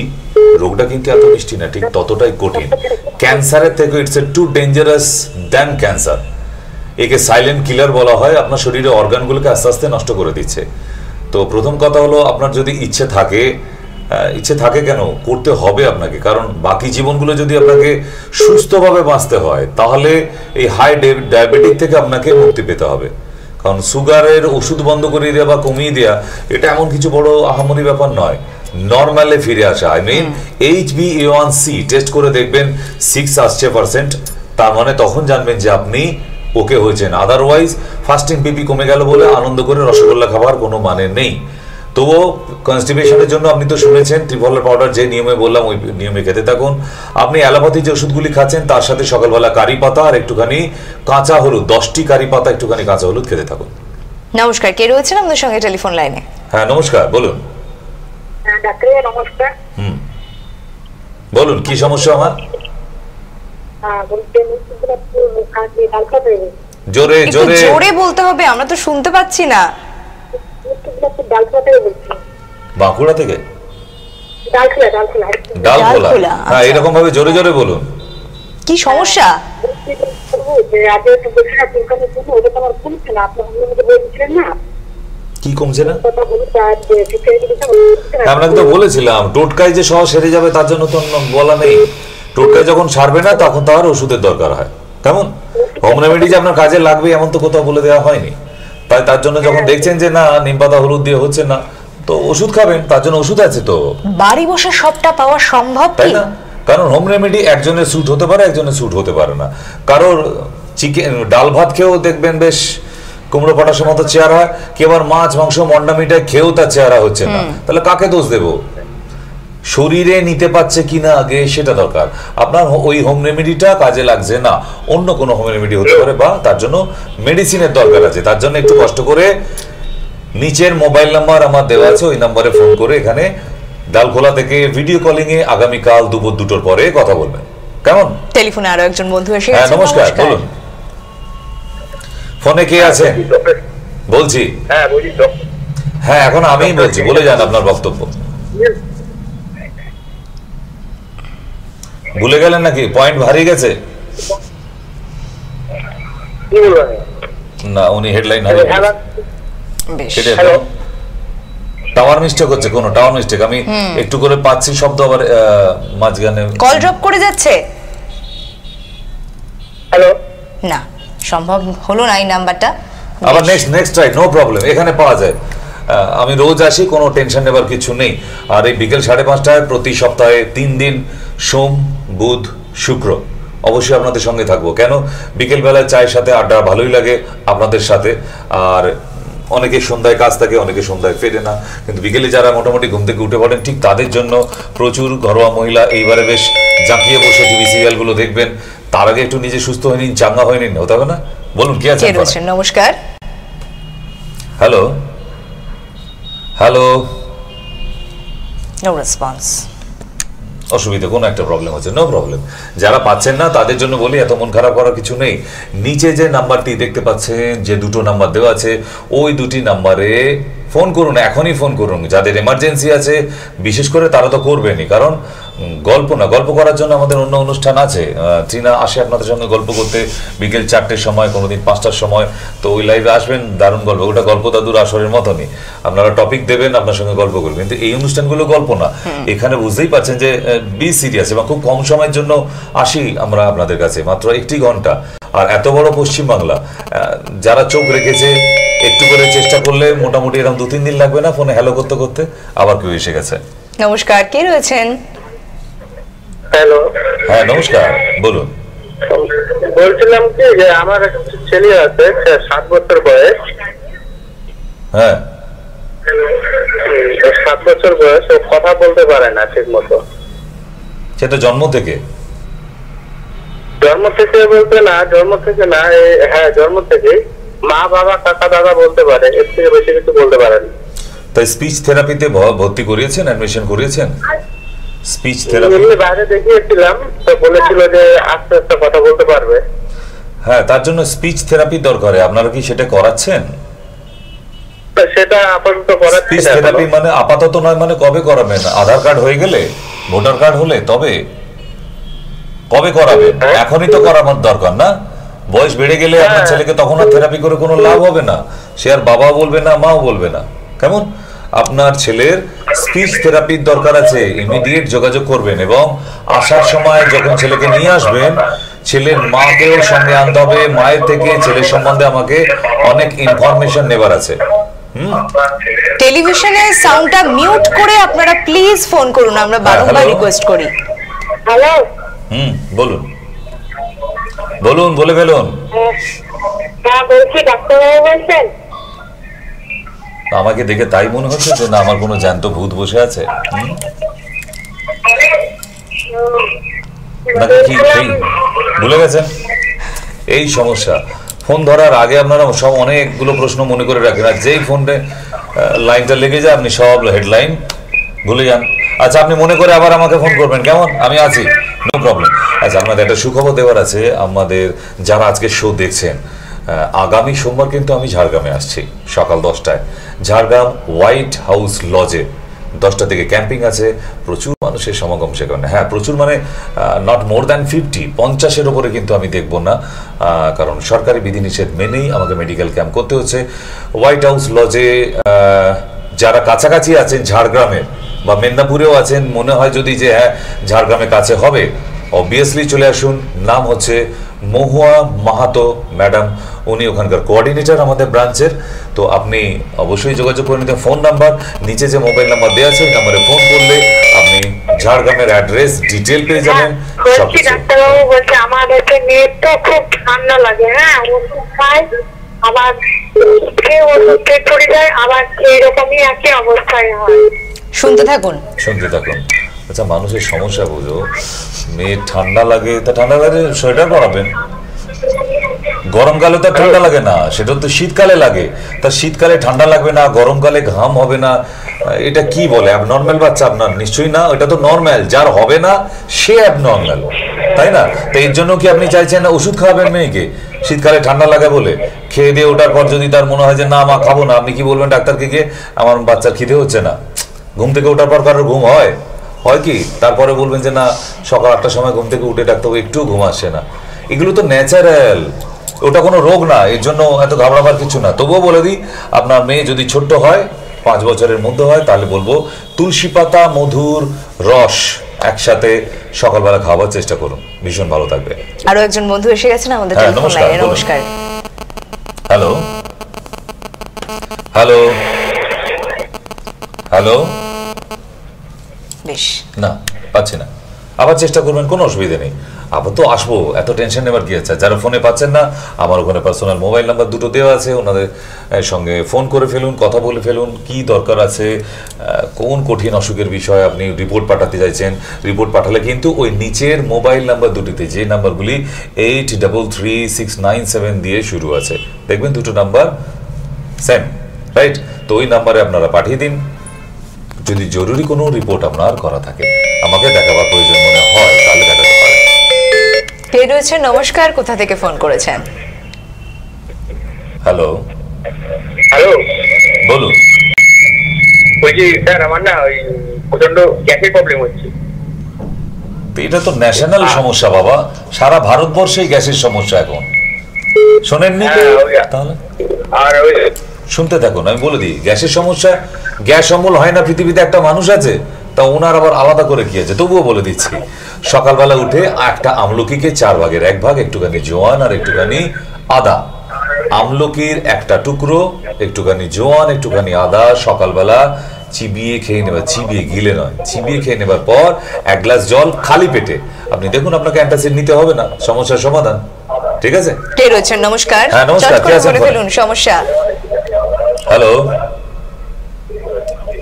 রোগটা কিন্তু এত মিষ্টি না, ঠিক ততটাই কঠিন। ক্যান্সারের থেকে it's a too dangerous than cancer. একে সাইলেন্ট কিলার বলা হয়, আপনার শরীরের অর্গানগুলোকে আস্তে আস্তে নষ্ট করে দিচ্ছে। তো প্রথম কথা হলো, আপনার যদি ইচ্ছে থাকে কেন, করতে হবে আপনাকে। কারণ বাকি জীবনগুলো যদি আপনাকে সুস্থভাবে বাঁচতে হয়, তাহলে এই হাই ডায়াবেটিক থেকে আপনাকে মুক্তি পেতে হবে। কারণ সুগারের ওষুধ বন্ধ করে দেওয়া বা কমিয়ে দেওয়া এটা এমন কিছু বড় আহামরি ব্যাপার নয়, নর্মালে ফিরে আসা। আই মিন HbA1c টেস্ট করে দেখবেন 6 আসছে %, তার মানে তখন জানবেন যে আপনি ওকে হয়েছেন। আদারওয়াইজ ফাস্টিং পিপি কমে গেল বলে আনন্দ করে রসগোল্লা খাবার কোনো মানে নেই। তবুও কনস্টিপেশনের জন্য আপনি তো শুনেছেন ত্রিফলার পাউডার যে নিয়মে বললাম ওই নিয়মে খেতে থাকুন। আপনি অ্যালোপ্যাথি যে ওষুধগুলি খাচ্ছেন তার সাথে সকালবেলা কারি পাতা আর একটুখানি কাঁচা হলুদ, 10টি কারি পাতা একটুখানি কাঁচা হলুদ খেতে থাকুন। নমস্কার, কে রয়েছেন আমাদের সঙ্গে টেলিফোন লাইনে? হ্যাঁ নমস্কার, বলুন। ডাক্তার নমস্কার। বলুন কি সমস্যা আমার? জোরে জোরে জোরে বলতে হবে, আমরা তো শুনতে পাচ্ছি না। বাঁকুড়া থেকে? ডালখোলা। হ্যাঁ এরকম ভাবে জোরে জোরে বলুন। কি সমস্যা? কি কমছে না? আপনাকে তো বলেছিলাম টোটকায় যে সহজ সেরে যাবে তার জন্য তো বলা নেই। টোটকায় যখন সারবে না তখন তার ওষুধের দরকার হয়। কেমন? হোম রেমেডি যে আপনার কাজে লাগবে এমন তো কোথাও বলে দেওয়া হয়নি। তাই তার জন্য যখন দেখছেন যে না নিম পাতা হলুদ দিয়ে হচ্ছে না, তো ওষুধ খাবেন, তার জন্য ওষুধ আছে তো। বাড়ি বসে সবটা পাওয়া সম্ভব তাই না? কারণ হোম রেমেডি একজনের স্যুট হতে পারে, একজনের স্যুট হতে পারে না। কারোর চিকেন ডাল ভাত খেয়েও দেখবেন বেশ কুমড়ো পটাশের মতো চেহারা হয়, কেবল মাছ মাংস মন্ডা মিঠাই খেয়েও তার চেহারা হচ্ছে না। তাহলে কাকে দোষ দেব? শরীরে নিতে পারছে কিনা আগে সেটা দরকার। আপনার ওই হোম রেমেডিটা কাজে লাগছে না, অন্য কোনো হোম রেমেডি হতে পারে, বা তার জন্য মেডিসিনের দরকার আছে। তার জন্য একটু কষ্ট করে নিচের মোবাইল নাম্বার আমার দেওয়া আছে, ওই নাম্বারে ফোন করে এখানে ডালখোলা থেকে ভিডিও কলিং এ আগামীকাল দুপুর 2টোর পরে কথা বলবেন। কেমন? টেলিফোনে আরো একজন বন্ধু এসে গেছে। নমস্কার, বলুন। ফোনে কে আছে? বলছি। হ্যাঁ এখন আমিই বলছি, বলে যান আপনার বক্তব্য। ভুলে গেলেন নাকি? পয়েন্ট হারিয়ে গেছে? না উনি হেডলাইন বেশ টাওয়ার মিস্টেক হচ্ছে, কোনো টাওয়ার মিস্টেক, আমি একটু করে পাচ্ছি শব্দ, আবার মাঝখানে কল ড্রপ করে যাচ্ছে। হ্যালো, না সম্ভব হলো না এই নাম্বারটা। আবার নেক্সট ট্রাই, নো প্রবলেম, এখানে পাওয়া যায়। আমি রোজ আসি, কোনো টেনশন নেবার কিছু নেই। আর এই বিকেল 5:30 প্রতি সপ্তাহে 3 দিন, সোম বুধ শুক্র, অবশ্যই আপনাদের সঙ্গে থাকবো। কেন, বিকেল বেলায় চায়ের সাথে আড্ডা ভালোই লাগে আপনাদের সাথে। আর অনেকে সন্ধ্যায় কাজ থাকে, অনেকে সন্ধ্যায় ফেরে না, কিন্তু বিকেলে যারা মোটামুটি ঘুম থেকে উঠে পড়েন, ঠিক তাদের জন্য প্রচুর ঘরোয়া মহিলা এইবারে বেশ জাঁকিয়ে বসে টিভি সিরিয়ালগুলো দেখবেন। তার আগে একটু নিজে সুস্থ হয়ে নিন, চাঙ্গা হয়ে নিন, হতে হবে না? বলুন কি আছে? নমস্কার। Hello hello, no response. অসুবিধা, কোনো একটা প্রবলেম হচ্ছে, নো প্রবলেম। যারা পাচ্ছেন না তাদের জন্য বলি, এত মন খারাপ করার কিছু নেই। নিচে যে নাম্বারটি দেখতে পাচ্ছেন, যে দুটো নাম্বার দেওয়া আছে, ওই দুটি নাম্বারে ফোন করুন, এখনই ফোন করুন। যাদের এমার্জেন্সি আছে বিশেষ করে তারা তো করবেনই, কারণ গল্প করার জন্য আমাদের অন্য অনুষ্ঠান আছে। চীনা আসে আপনাদের সঙ্গে গল্প করতে বিকেল 4টের সময়, কোনোদিন 5টার সময়। তো ওই লাইভে আসবেন, দারুণ গল্প, ওটা গল্প দাদুর আসরের মতনই। আপনারা টপিক দেবেন, আপনার সঙ্গে গল্প করবেন। কিন্তু এই অনুষ্ঠানগুলো গল্প না, এখানে বুঝতেই পারছেন যে বি সিরিয়াস, এবং খুব কম সময়ের জন্য আসি আমরা আপনাদের কাছে, মাত্র 1 ঘন্টা। আর এত বড় পশ্চিমবাংলা, যারা চোখ রেখেছে একটু করে চেষ্টা করলে মোটামুটি এরকম 2-3 দিন লাগবে না ফোনে হ্যালো করতে করতে। আবার কেউ এসে গেছে। নমস্কার, কে রয়েছেন? হ্যালো, হ্যাঁ নমস্কার, বলুন। বলছিলাম কি যে আমার একটা ছেলে আছে, 7 বছর বয়স। হ্যাঁ 7 বছর বয়স, ও কথা বলতে পারে না ঠিক মতো। সেটা জন্ম থেকে? জন্ম থেকে বলতে না, হ্যাঁ জন্ম থেকে মা বাবা কাকা দাদা বলতে পারে, এর থেকে বেশি কিছু বলতে পারে না। তাই স্পিচ থেরাপিতে ভর্তি করিয়েছেন, অ্যাডমিশন করিয়েছেন? স্পিচ থেরাপি বাইরে দেখিয়েছিলাম, তো বলেছিল যে আস্তে আস্তে কথা বলতে পারবে। হ্যাঁ, তার জন্য স্পিচ থেরাপি দরকার। আপনারা কি সেটা করাচ্ছেন? সেটা আপাতত করাচ্ছি। স্পিচ থেরাপি মানে আপাতত নয়, মানে কবে করাবেন? আধার কার্ড হয়ে গেলে, ভোটার কার্ড হলে তবে কবে করাবেন? এখনই তো করানোর দরকার না? বয়স বেড়ে গেলে আপনার ছেলেকে তখন আর থেরাপি করে কোনো লাভ হবে না। সে আর বাবা বলবে না, মাও বলবে না। কেমন? আপনার ছেলের স্পিচ থেরাপির দরকার আছে, ইমিডিয়েট যোগাযোগ করবেন। এবং আসার সময় যখন ছেলেকে নিয়ে আসবেন, ছেলের মাকেও সঙ্গে আনতে হবে। মায়ের থেকে ছেলের সম্বন্ধে আমাকে অনেক ইনফরমেশন নেবার আছে। টেলিভিশনের সাউন্ডটা মিউট করে আপনারা প্লিজ ফোন করুন, আমরা বারবার রিকোয়েস্ট করি। হ্যালো, বলুন বলুন, বলে ফেলুন। হ্যাঁ বলছি, ডাক্তারবাবু বলছেন? আমাকে দেখে তাই মনে হচ্ছে যে না আমার কোনো জ্যান্ত ভূত বসে আছে। নাকি কি ভুলে গেছেন? এই সমস্যা, ফোন ধরার আগে আপনারা সব অনেকগুলো প্রশ্ন মনে করে রাখেন, আর যেই ফোনে লাইনটা লেগে যায় আপনি সব হেডলাইন ভুলে যান। আচ্ছা, আপনি মনে করে আবার আমাকে ফোন করবেন, কেমন? আমি আছি, নো প্রবলেম। আচ্ছা, আপনাদের একটা সুখবর দেওয়ার আছে। আমাদের যারা আজকে শো দেখছেন, আগামী সোমবার কিন্তু আমি ঝাড়গ্রামে আসছি সকাল 10টায়। ঝাড়গ্রাম হোয়াইট হাউস লজে 10টা থেকে ক্যাম্পিং আছে। প্রচুর মানুষের সমাগম সেখানে। হ্যাঁ, প্রচুর মানে নট মোর দ্যান 50-50-এর ওপরে কিন্তু আমি দেখব না, কারণ সরকারি বিধিনিষেধ মেনেই আমাকে মেডিকেল ক্যাম্প করতে হচ্ছে। হোয়াইট হাউস লজে যারা কাছাকাছি আছেন ঝাড়গ্রামের বা মেদিনীপুরেও আছেন, মনে হয় যদি যে হ্যাঁ ঝাড়গ্রামে কাছে হবে, অবভিয়াসলি চলে আসুন। নাম হচ্ছে মহুয়া মাহাতো ম্যাডাম, উনি ওখানকার কোঅর্ডিনেটর আমাদের ব্রাঞ্চের। তো আপনি অবশ্যই যোগাযোগ করে নিতে। ফোন নাম্বার নিচে যে মোবাইল নাম্বার দেওয়া আছে, ওই নাম্বারে ফোন করলে আপনি ঝাড়গ্রামের অ্যাড্রেস ডিটেল পেয়ে যাবেন। ডাক্তারবাবু বলছে আমার মেয়ের তো খুব ঠান্ডা লাগে, হ্যাঁ ওষুধ খায়, আবার ওষুধ পেট পড়ে যায়, আবার এইরকমই একই অবস্থায় হয়। শুনতে থাকুন। আচ্ছা, মানুষের সমস্যা বুঝো। মেয়ের ঠান্ডা লাগে, তা ঠান্ডা লাগে সোয়েটার পরাবেন। গরমকালে তো ঠান্ডা লাগে না, সেটা তো শীতকালে লাগে। তা শীতকালে ঠান্ডা লাগবে না, গরমকালে ঘাম হবে না, এটা কি বলে? অ্যাবনর্মাল বাচ্চা আপনার? নিশ্চয়ই না, এটা তো নর্মাল। যার হবে না সে অ্যাবনর্মাল, তাই না? তো এর জন্য কি আপনি চাইছেন ওষুধ খাওয়াবেন মেয়েকে শীতকালে ঠান্ডা লাগে বলে? খেয়ে দিয়ে ওঠার পর যদি তার মনে হয় যে না মা খাবো না, আপনি কি বলবেন ডাক্তারকে গিয়ে আমার বাচ্চার খিদে হচ্ছে না? ঘুম থেকে ওঠার পর কারোর ঘুম হয় কি? তারপরে বলবেন যে না সকাল 8টার সময় ঘুম থেকে উঠে ডাক্তার একটু ঘুম আসছে না। এগুলো তো ন্যাচারাল। ওটা কোনো রোগ না, এর জন্য এত ঘাবড়াবার কিছু না। তবুও বলে দিই, আপনার মেয়ে যদি ছোট্ট হয়, 5 বছরের মধ্যে হয়, তাহলে বলবো তুলসী পাতা মধুর রস একসাথে সকালবেলা খাওয়ার চেষ্টা করুন, ভীষণ ভালো থাকবে। আরো একজন বন্ধু এসে গেছেন আমাদের টেলিফোন লাইনে। নমস্কার। হ্যালো হ্যালো হ্যালো, বেশ না পাচ্ছি না, আবার চেষ্টা করবেন, কোনো অসুবিধা নেই। আবার তো আসবো, এত টেনশন নেবার কি আছে? যারা ফোনে পাচ্ছেন না, আমার ওখানে পার্সোনাল মোবাইল নাম্বার 2টো দেওয়া আছে, ওনাদের সঙ্গে ফোন করে ফেলুন, কথা বলে ফেলুন, কি দরকার আছে, কোন কঠিন অসুখের বিষয়ে আপনি রিপোর্ট পাঠাতে চাইছেন। রিপোর্ট পাঠালে কিন্তু ওই নিচের মোবাইল নাম্বার 2টিতে, যে নাম্বারগুলি 833697 দিয়ে শুরু আছে, দেখবেন 2টো নাম্বার সেম, রাইট? তো ওই নাম্বারে আপনারা পাঠিয়ে দিন। যদি জরুরি কোনো রিপোর্ট আপনার করা থাকে, আমাকে দেখাবার প্রয়োজন মনে হয়, তাহলে দেখাতে পারেন। কে রয়েছেন? নমস্কার, কোথা থেকে ফোন করেছেন? হ্যালো হ্যালো, বলুন। বলছি স্যার, আমার না ওই প্রচন্ড গ্যাসের প্রবলেম হচ্ছে। এটা তো ন্যাশনাল সমস্যা বাবা, সারা ভারতবর্ষেই গ্যাসের সমস্যা এখন, শোনেননি? তাহলে আর ওই শুনতে থাকুন, আমি বলে দিই, গ্যাসের সমস্যা, গ্যাস অম্বল হয় না পৃথিবীতে একটা মানুষ আছে? তা ওনার আবার আলাদা করে কি আছে, তবুও বলে দিচ্ছি। সকালবেলা উঠে একটা আমলকিকে 4 ভাগের 1 ভাগ, একটুখানি জোয়ান আর একটুখানি আদা, আমলকির একটা টুকরো, একটুখানি জোয়ান, একটুখানি আদা, সকালবেলা চিবিয়ে খেয়ে নেবার, চিবিয়ে গিলে নয়, চিবিয়ে খেয়ে নেবার পর 1 গ্লাস জল খালি পেটে, আপনি দেখুন আপনাকে অ্যান্টাসিড নিতে হবে না, সমস্যার সমাধান। ঠিক আছে? কে রয়েছেন? নমস্কার। হ্যাঁ নমস্কার, কে আছেন? বলে ফেলুন সমস্যা। হ্যালো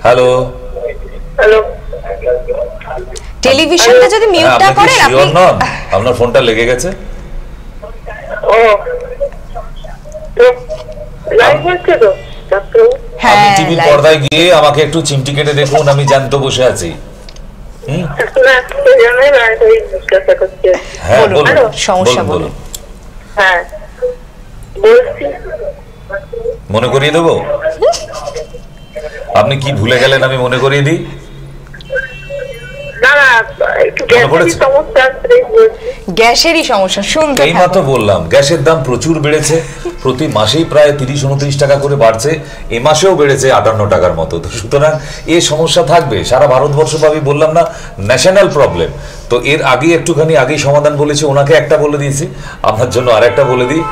হ্যালো হ্যালো, টেলিভিশনটা যদি মিউটটা করেন আপনি। আপনার ফোনটা লেগে গেছে? ও তো লাইভ হচ্ছে তো ডাক্তার? হ্যাঁ, আপনি টিভির পর্দায় গিয়ে আমাকে একটু চিমটি কেটে দেখুন, আমি জ্যান্ত বসে আছি। না, জানাই না, এই জিজ্ঞাসা করছি। হ্যাঁ বলুন, সমস্যা বলুন, বলুন। হ্যাঁ বলছি, মনে করিয়ে দেবো? আপনি কি ভুলে গেলেন আমি মনে করিয়ে দিই? না না, একটু গ্যাসের সমস্যা আছে বলছি। গ্যাসেরই সমস্যা, শুনতে এই মাত্র বললাম, গ্যাসের দাম প্রচুর বেড়েছে, প্রতি মাসেই প্রায় 30-29 টাকা করে বাড়ছে, এ মাসেও বেড়েছে 58 টাকার মতো। তো সুতরাং এই সমস্যা থাকবে সারা ভারতবর্ষ পাবি, বললাম না ন্যাশনাল প্রবলেম। তো এর আগে একটুখানি আগেই সমাধান বলেছি, ওনাকে একটা বলে দিয়েছি, আপনার জন্য আরেকটা বলে দিই।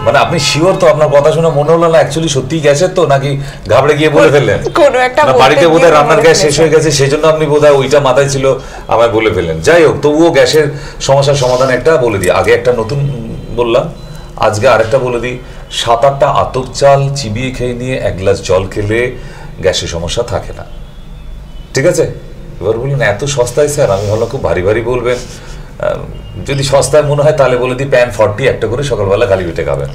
মানে আপনি শিওর তো? আপনার কথা শুনে মনে হলো না অ্যাকচুয়ালি সত্যি গ্যাসের তো, নাকি ঘাবড়ে গিয়ে বলে ফেললেন? কোনো একটা না, বাড়িতে বোধহয় রান্নার গ্যাস শেষ হয়ে গেছে, সেজন্য আপনি বোধহয় ওইটা মাথায় ছিল, আমায় বলে ফেললেন। যাই হোক, তবুও গ্যাসের সমস্যার সমাধান একটা বলে দিই। আগে একটা নতুন বললাম, আজকে আরেকটা বলে দিই। 7-8টা আতপ চাল চিবিয়ে খেয়ে নিয়ে 1 গ্লাস জল খেলে গ্যাসের সমস্যা থাকে না। ঠিক আছে? এবার বলুন এত সস্তায় স্যার, আমি ভাবলাম খুব ভারী ভারী বলবেন। যদি সস্তায় মনে হয় তাহলে বলে দিই প্যান 40 একটা করে সকালবেলা খালি পেটে খাবেন।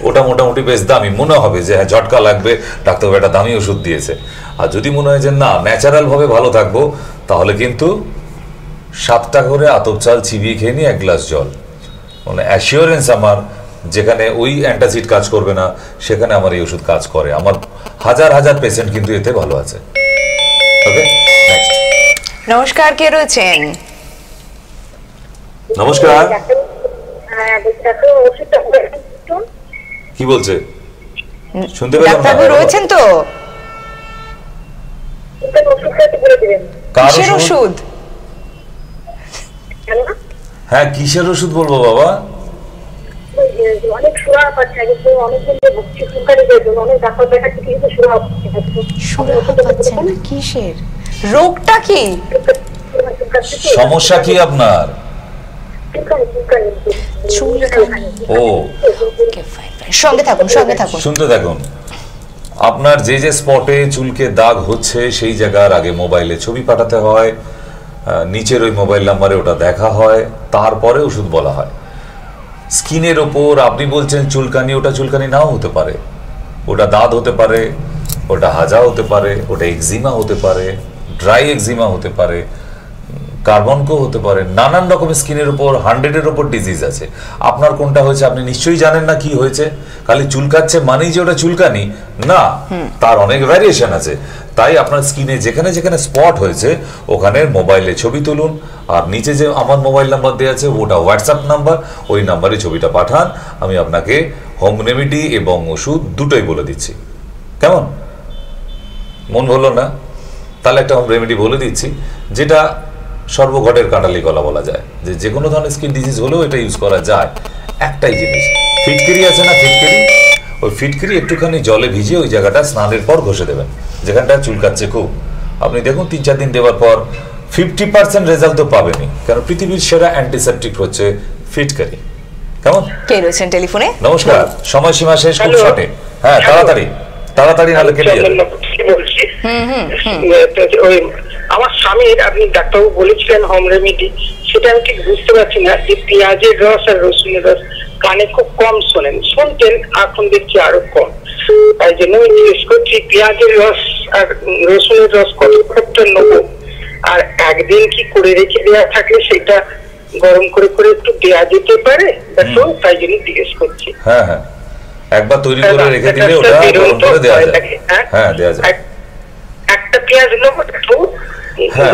ওটা মোটামুটি বেশ দামি মনে হবে, যে হ্যাঁ ঝটকা লাগবে, ডাক্তারবাবু একটা দামি ওষুধ দিয়েছে। আর যদি মনে হয় যে না ন্যাচারাল ভাবে ভালো থাকবো, তাহলে কিন্তু 7টা করে আতপ চাল চিবিয়ে খেয়ে নিয়ে 1 গ্লাস জল, মানে অ্যাসিওরেন্স আমার, যেখানে ওই অ্যান্টাসিড কাজ করবে না সেখানে আমার এই ওষুধ কাজ করে। আমার হাজার হাজার পেশেন্ট কিন্তু এতে ভালো আছে। ওকে, নেক্সট। নমস্কার, কে রয়েছেন? নমস্কার, হ্যাঁ ডাক্তার, ওষুধটা কি বলছে শুনতে পেলাম না। ডাক্তারবাবু রয়েছেন তো? ওষুধটা একটু বলে দিবেন। কার কিসের ওষুধ? হ্যাঁ কিসের ওষুধ বলবো বাবা? অনেক সুরা পাচ্ছে, কিন্তু অনেকদিন ভুগছি সুগারের জন্য, অনেক ডাক্তার দেখাচ্ছি কিন্তু সুরা পাচ্ছেন না, কিসের রোগটা কি? সমস্যা কি আপনার? ও সঙ্গে থাকুন, সঙ্গে থাকুন, শুনতে থাকুন। আপনার যে যে স্পটে চুলকে দাগ হচ্ছে সেই জায়গার আগে মোবাইলে ছবি পাঠাতে হয়, নিচের ওই মোবাইল নাম্বারে ওটা দেখা হয়, তারপরে ওষুধ বলা হয়। স্কিনের ওপর আপনি বলছেন চুলকানি, ওটা চুলকানি নাও হতে পারে, ওটা দাঁত হতে পারে, ওটা হাজা হতে পারে, ওটা এক্সিমা হতে পারে, ড্রাই এক্সিমা হতে পারে, কার্বনকো হতে পারে, নানান রকমের স্কিনের উপর 100-এর উপর ডিজিজ আছে। আপনার কোনটা হয়েছে আপনি নিশ্চয়ই জানেন না কি হয়েছে। খালি চুলকাচ্ছে মানেই যে ওটা চুলকানি না, তার অনেক ভ্যারিয়েশন আছে। তাই আপনার স্ক্রিনে যেখানে যেখানে স্পট হয়েছে ওখানে মোবাইলে ছবি তুলুন, আর নিচে যে আমার মোবাইল নাম্বার দেওয়া আছে ওটা হোয়াটসঅ্যাপ নাম্বার, ওই নাম্বারে ছবিটা পাঠান। আমি আপনাকে হোম রেমেডি এবং ওষুধ দুটোই বলে দিচ্ছি। কেমন? মন হলো না? তাহলে একটা হোম রেমেডি বলে দিচ্ছি, যেটা সর্বঘটের কাঁটালি গলা বলা যায়, যে কোনো ধরনের স্কিন ডিজিজ হলেও এটা ইউজ করা যায়। একটাই জিনিস, ফিটকিরি আছে না, ফিটকিরি, ওই ফিটকিরি একটুখানি জলে ভিজিয়ে ওই জায়গাটা স্নানের পর ঘষে দেবেন, যেখানটা চুলকাচ্ছে খুব। আপনি দেখুন 3-4 দিন দেওয়ার পর 50% রেজাল্ট তো পাবেনি, কারণ পৃথিবীর সেরা অ্যান্টিসেপটিক হচ্ছে ফিটকিরি। কেমন? কে রয়েছেন টেলিফোনে? নমস্কার, সময়সীমা শেষ, খুব শর্টে। হ্যাঁ, তাড়াতাড়ি নাহলে কেটে যাবে। আমার স্বামীর, আপনি ডাক্তারবাবু বলেছিলেন হোম রেমেডি, সেটা আমি ঠিক বুঝতে পারছি না, যে পেঁয়াজের রস আর রসুনের রস কানে খুব কম শোনেন, শুনতেন, এখন দেখছি আরো কম। তাই জন্য আমি জিজ্ঞেস করছি পেঁয়াজের রস আর রসুনের রস কতটা নেবো, আর একদিন কি করে রেখে দেওয়া থাকলে সেটা গরম করে করে একটু দেওয়া যেতে পারে, তাই জন্য জিজ্ঞেস করছি। হ্যাঁ হ্যাঁ, একবার তৈরি করে রেখে দিলে ওটা গরম করে দেওয়া যায়। হ্যাঁ, দেওয়া যায়। একটা পেঁয়াজ নেবো, একটু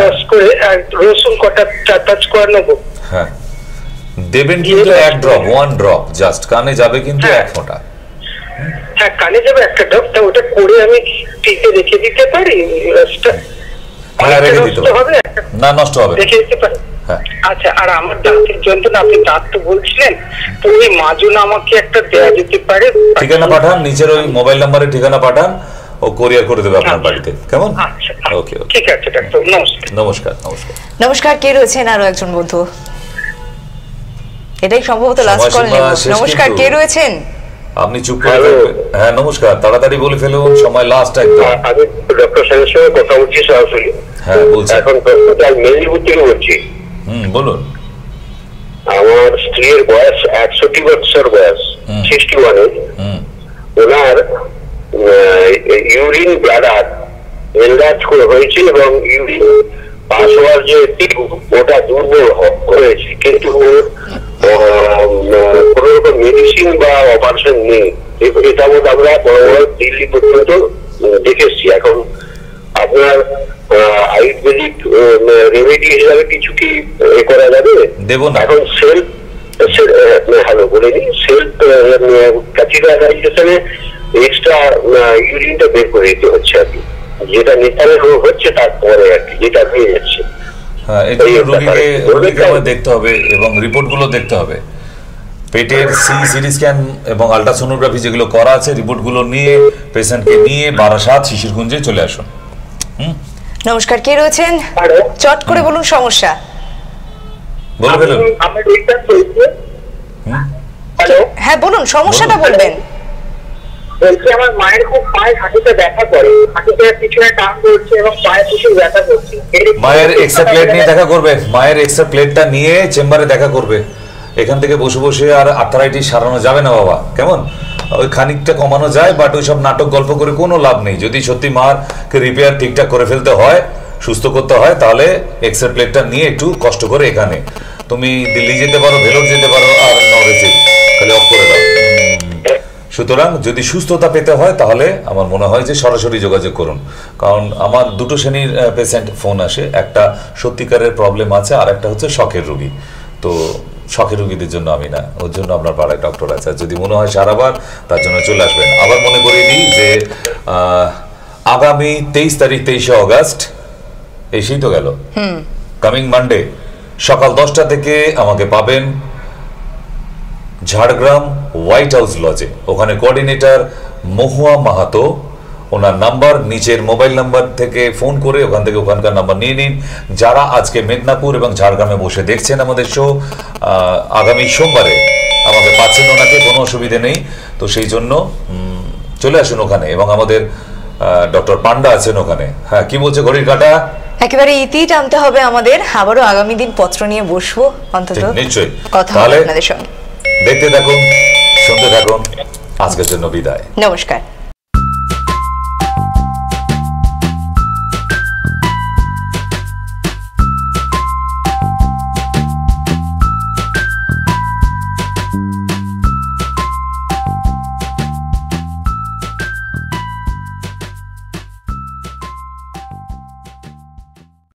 রস করে, আর রসুন কটা 4-5 কোয়া নেবো। হ্যাঁ, দেবেন কিন্তু 1 ড্রপ জাস্ট, কানে যাবে কিন্তু 1 ফোঁটা। হ্যাঁ, কানে যাবে 1 ড্রপ। তা ওটা করে আমি ফ্রিজে রেখে দিতে পারি রসটা? হ্যাঁ, রেখে দিতে হবে না, নষ্ট হবে, রেখে দিতে পারি। হ্যাঁ। আচ্ছা, আর আমার দাঁতের যন্ত্রণা, আপনি দাঁত তো বলছিলেন, তো ওই মাজুন আমাকে একটা দেওয়া যেতে পারে? ঠিকানা পাঠান, নিচের ওই মোবাইল নাম্বারে ঠিকানা পাঠান, ও কোরিয়ার করে দেবে আপনার বাড়িতে। কেমন? আচ্ছা, ওকে, ঠিক আছে ডাক্তার, নমস্কার। নমস্কার, কে রয়েছেন? আরো একজন বন্ধু, এটাই সম্ভবত লাস্ট কল। নমস্কার, কে রয়েছেন? আপনি চুপ করে থাকবেন। হ্যাঁ, নমস্কার, তাড়াতাড়ি বলে ফেলুন, সময় লাস্ট একদম। আমি ডক্টর সাহেবের সঙ্গে কথা বলছি সরাসরি। হ্যাঁ, বলছি। এখন হসপিটাল মেদিনীপুর থেকে বলছি। বলুন। আমার স্ত্রীর বয়স 61 বছর বয়স, 61 এজ। ওনার ইউরিন ব্লাডার এনলার্জ হয়েছে এবং ইউরিন পাস হওয়ার যে টিউব ওটা দুর্বল হয়েছে, কিন্তু কোন রকম মেডিসিন বা অপারেশন নেই। এটা বোধ আমরা বড় বড় দিল্লি পর্যন্ত দেখেছি। এখন আপনার আয়ুর্বেদিক রেমেডি হিসাবে কিছু কি করা যাবে? দেবো না এখন সেলফ, হ্যালো বলে নি, সেলফ ক্যাথিটারাইজেশনে এক্সট্রা ইউরিনটা বের করে দিতে হচ্ছে আর কি, যেটা নির্ধারণ হচ্ছে তারপরে আর কি, যেটা হয়ে যাচ্ছে। হ্যাঁ, এটা রোগীকে দেখতে হবে এবং রিপোর্টগুলো দেখতে হবে। পেটের সিটি স্ক্যান এবং আল্ট্রাসোনোগ্রাফি যেগুলো করা আছে, রিপোর্টগুলো নিয়ে পেশেন্টকে নিয়ে বারাসাত শিশিরগঞ্জে চলে আসুন। নমস্কার, কে রয়েছেন? চট করে বলুন সমস্যা। বলে ফেলুন। হ্যাঁ, বলুন, সমস্যাটা বলবেন। বলছি আমার মায়ের খুব পায়ে হাঁটুতে ব্যথা করে, হাঁটুতে পিছনে টান করছে এবং পায়ে প্রচুর ব্যথা করছে। মায়ের এক্সরে প্লেট নিয়ে দেখা করবে, মায়ের এক্সরে প্লেটটা নিয়ে চেম্বারে দেখা করবে। এখান থেকে বসে বসে আর আর্থারাইটিস সারানো যাবে না বাবা। কেমন? ওই খানিকটা কমানো যায়, বাট ওই সব নাটক গল্প করে কোনো লাভ নেই। যদি সত্যি মারকে রিপেয়ার ঠিকঠাক করে ফেলতে হয়, সুস্থ করতে হয়, তাহলে এক্সরে প্লেটটা নিয়ে একটু কষ্ট করে এখানে, তুমি দিল্লি যেতে পারো, ভেলোর যেতে পারো, আর নরেসে খালি অফ করে দাও। সুতরাং যদি সুস্থতা পেতে হয় তাহলে আমার মনে হয় যে সরাসরি যোগাযোগ করুন, কারণ আমার দুটো শ্রেণীর পেশেন্ট ফোন আসে, একটা সত্যিকারের প্রবলেম আছে, আর একটা হচ্ছে শখের রোগী। তো শখের রোগীদের জন্য আমি না, ওর জন্য আপনার পাড়ায় ডক্টর আছে। যদি মনে হয় সারাবার, তার জন্য চলে আসবেন। আবার মনে করিয়ে দিই যে আগামী 23 তারিখ 23শে অগাস্ট এসেই তো গেল, কামিং মানডে সকাল 10টা থেকে আমাকে পাবেন ঝাড়গ্রাম হোয়াইট হাউস লজে। ওখানে কোঅর্ডিনেটর মহুয়া মাহাতো, ওনার নাম্বার নিচের মোবাইল নাম্বার থেকে ফোন করে ওখান থেকে ওখানকার নাম্বার নিয়ে নিন। যারা আজকে মেদিনীপুর এবং ঝাড়গ্রামে বসে দেখছেন আমাদের শো, আগামী সোমবারে আমাকে পাচ্ছেন ওনাকে, কোনো অসুবিধে নেই। তো সেই জন্য চলে আসুন ওখানে, এবং আমাদের ডক্টর পান্ডা আছেন ওখানে। হ্যাঁ, কি বলছে ঘড়ির কাঁটা? একেবারে ইতি টানতে হবে আমাদের। আবারও আগামী দিন পত্র নিয়ে বসবো, অন্তত নিশ্চয়ই কথা হবে আপনাদের সঙ্গে। দেখতে থাকুন, শুনতে থাকুন। আজকের জন্য বিদায়, নমস্কার।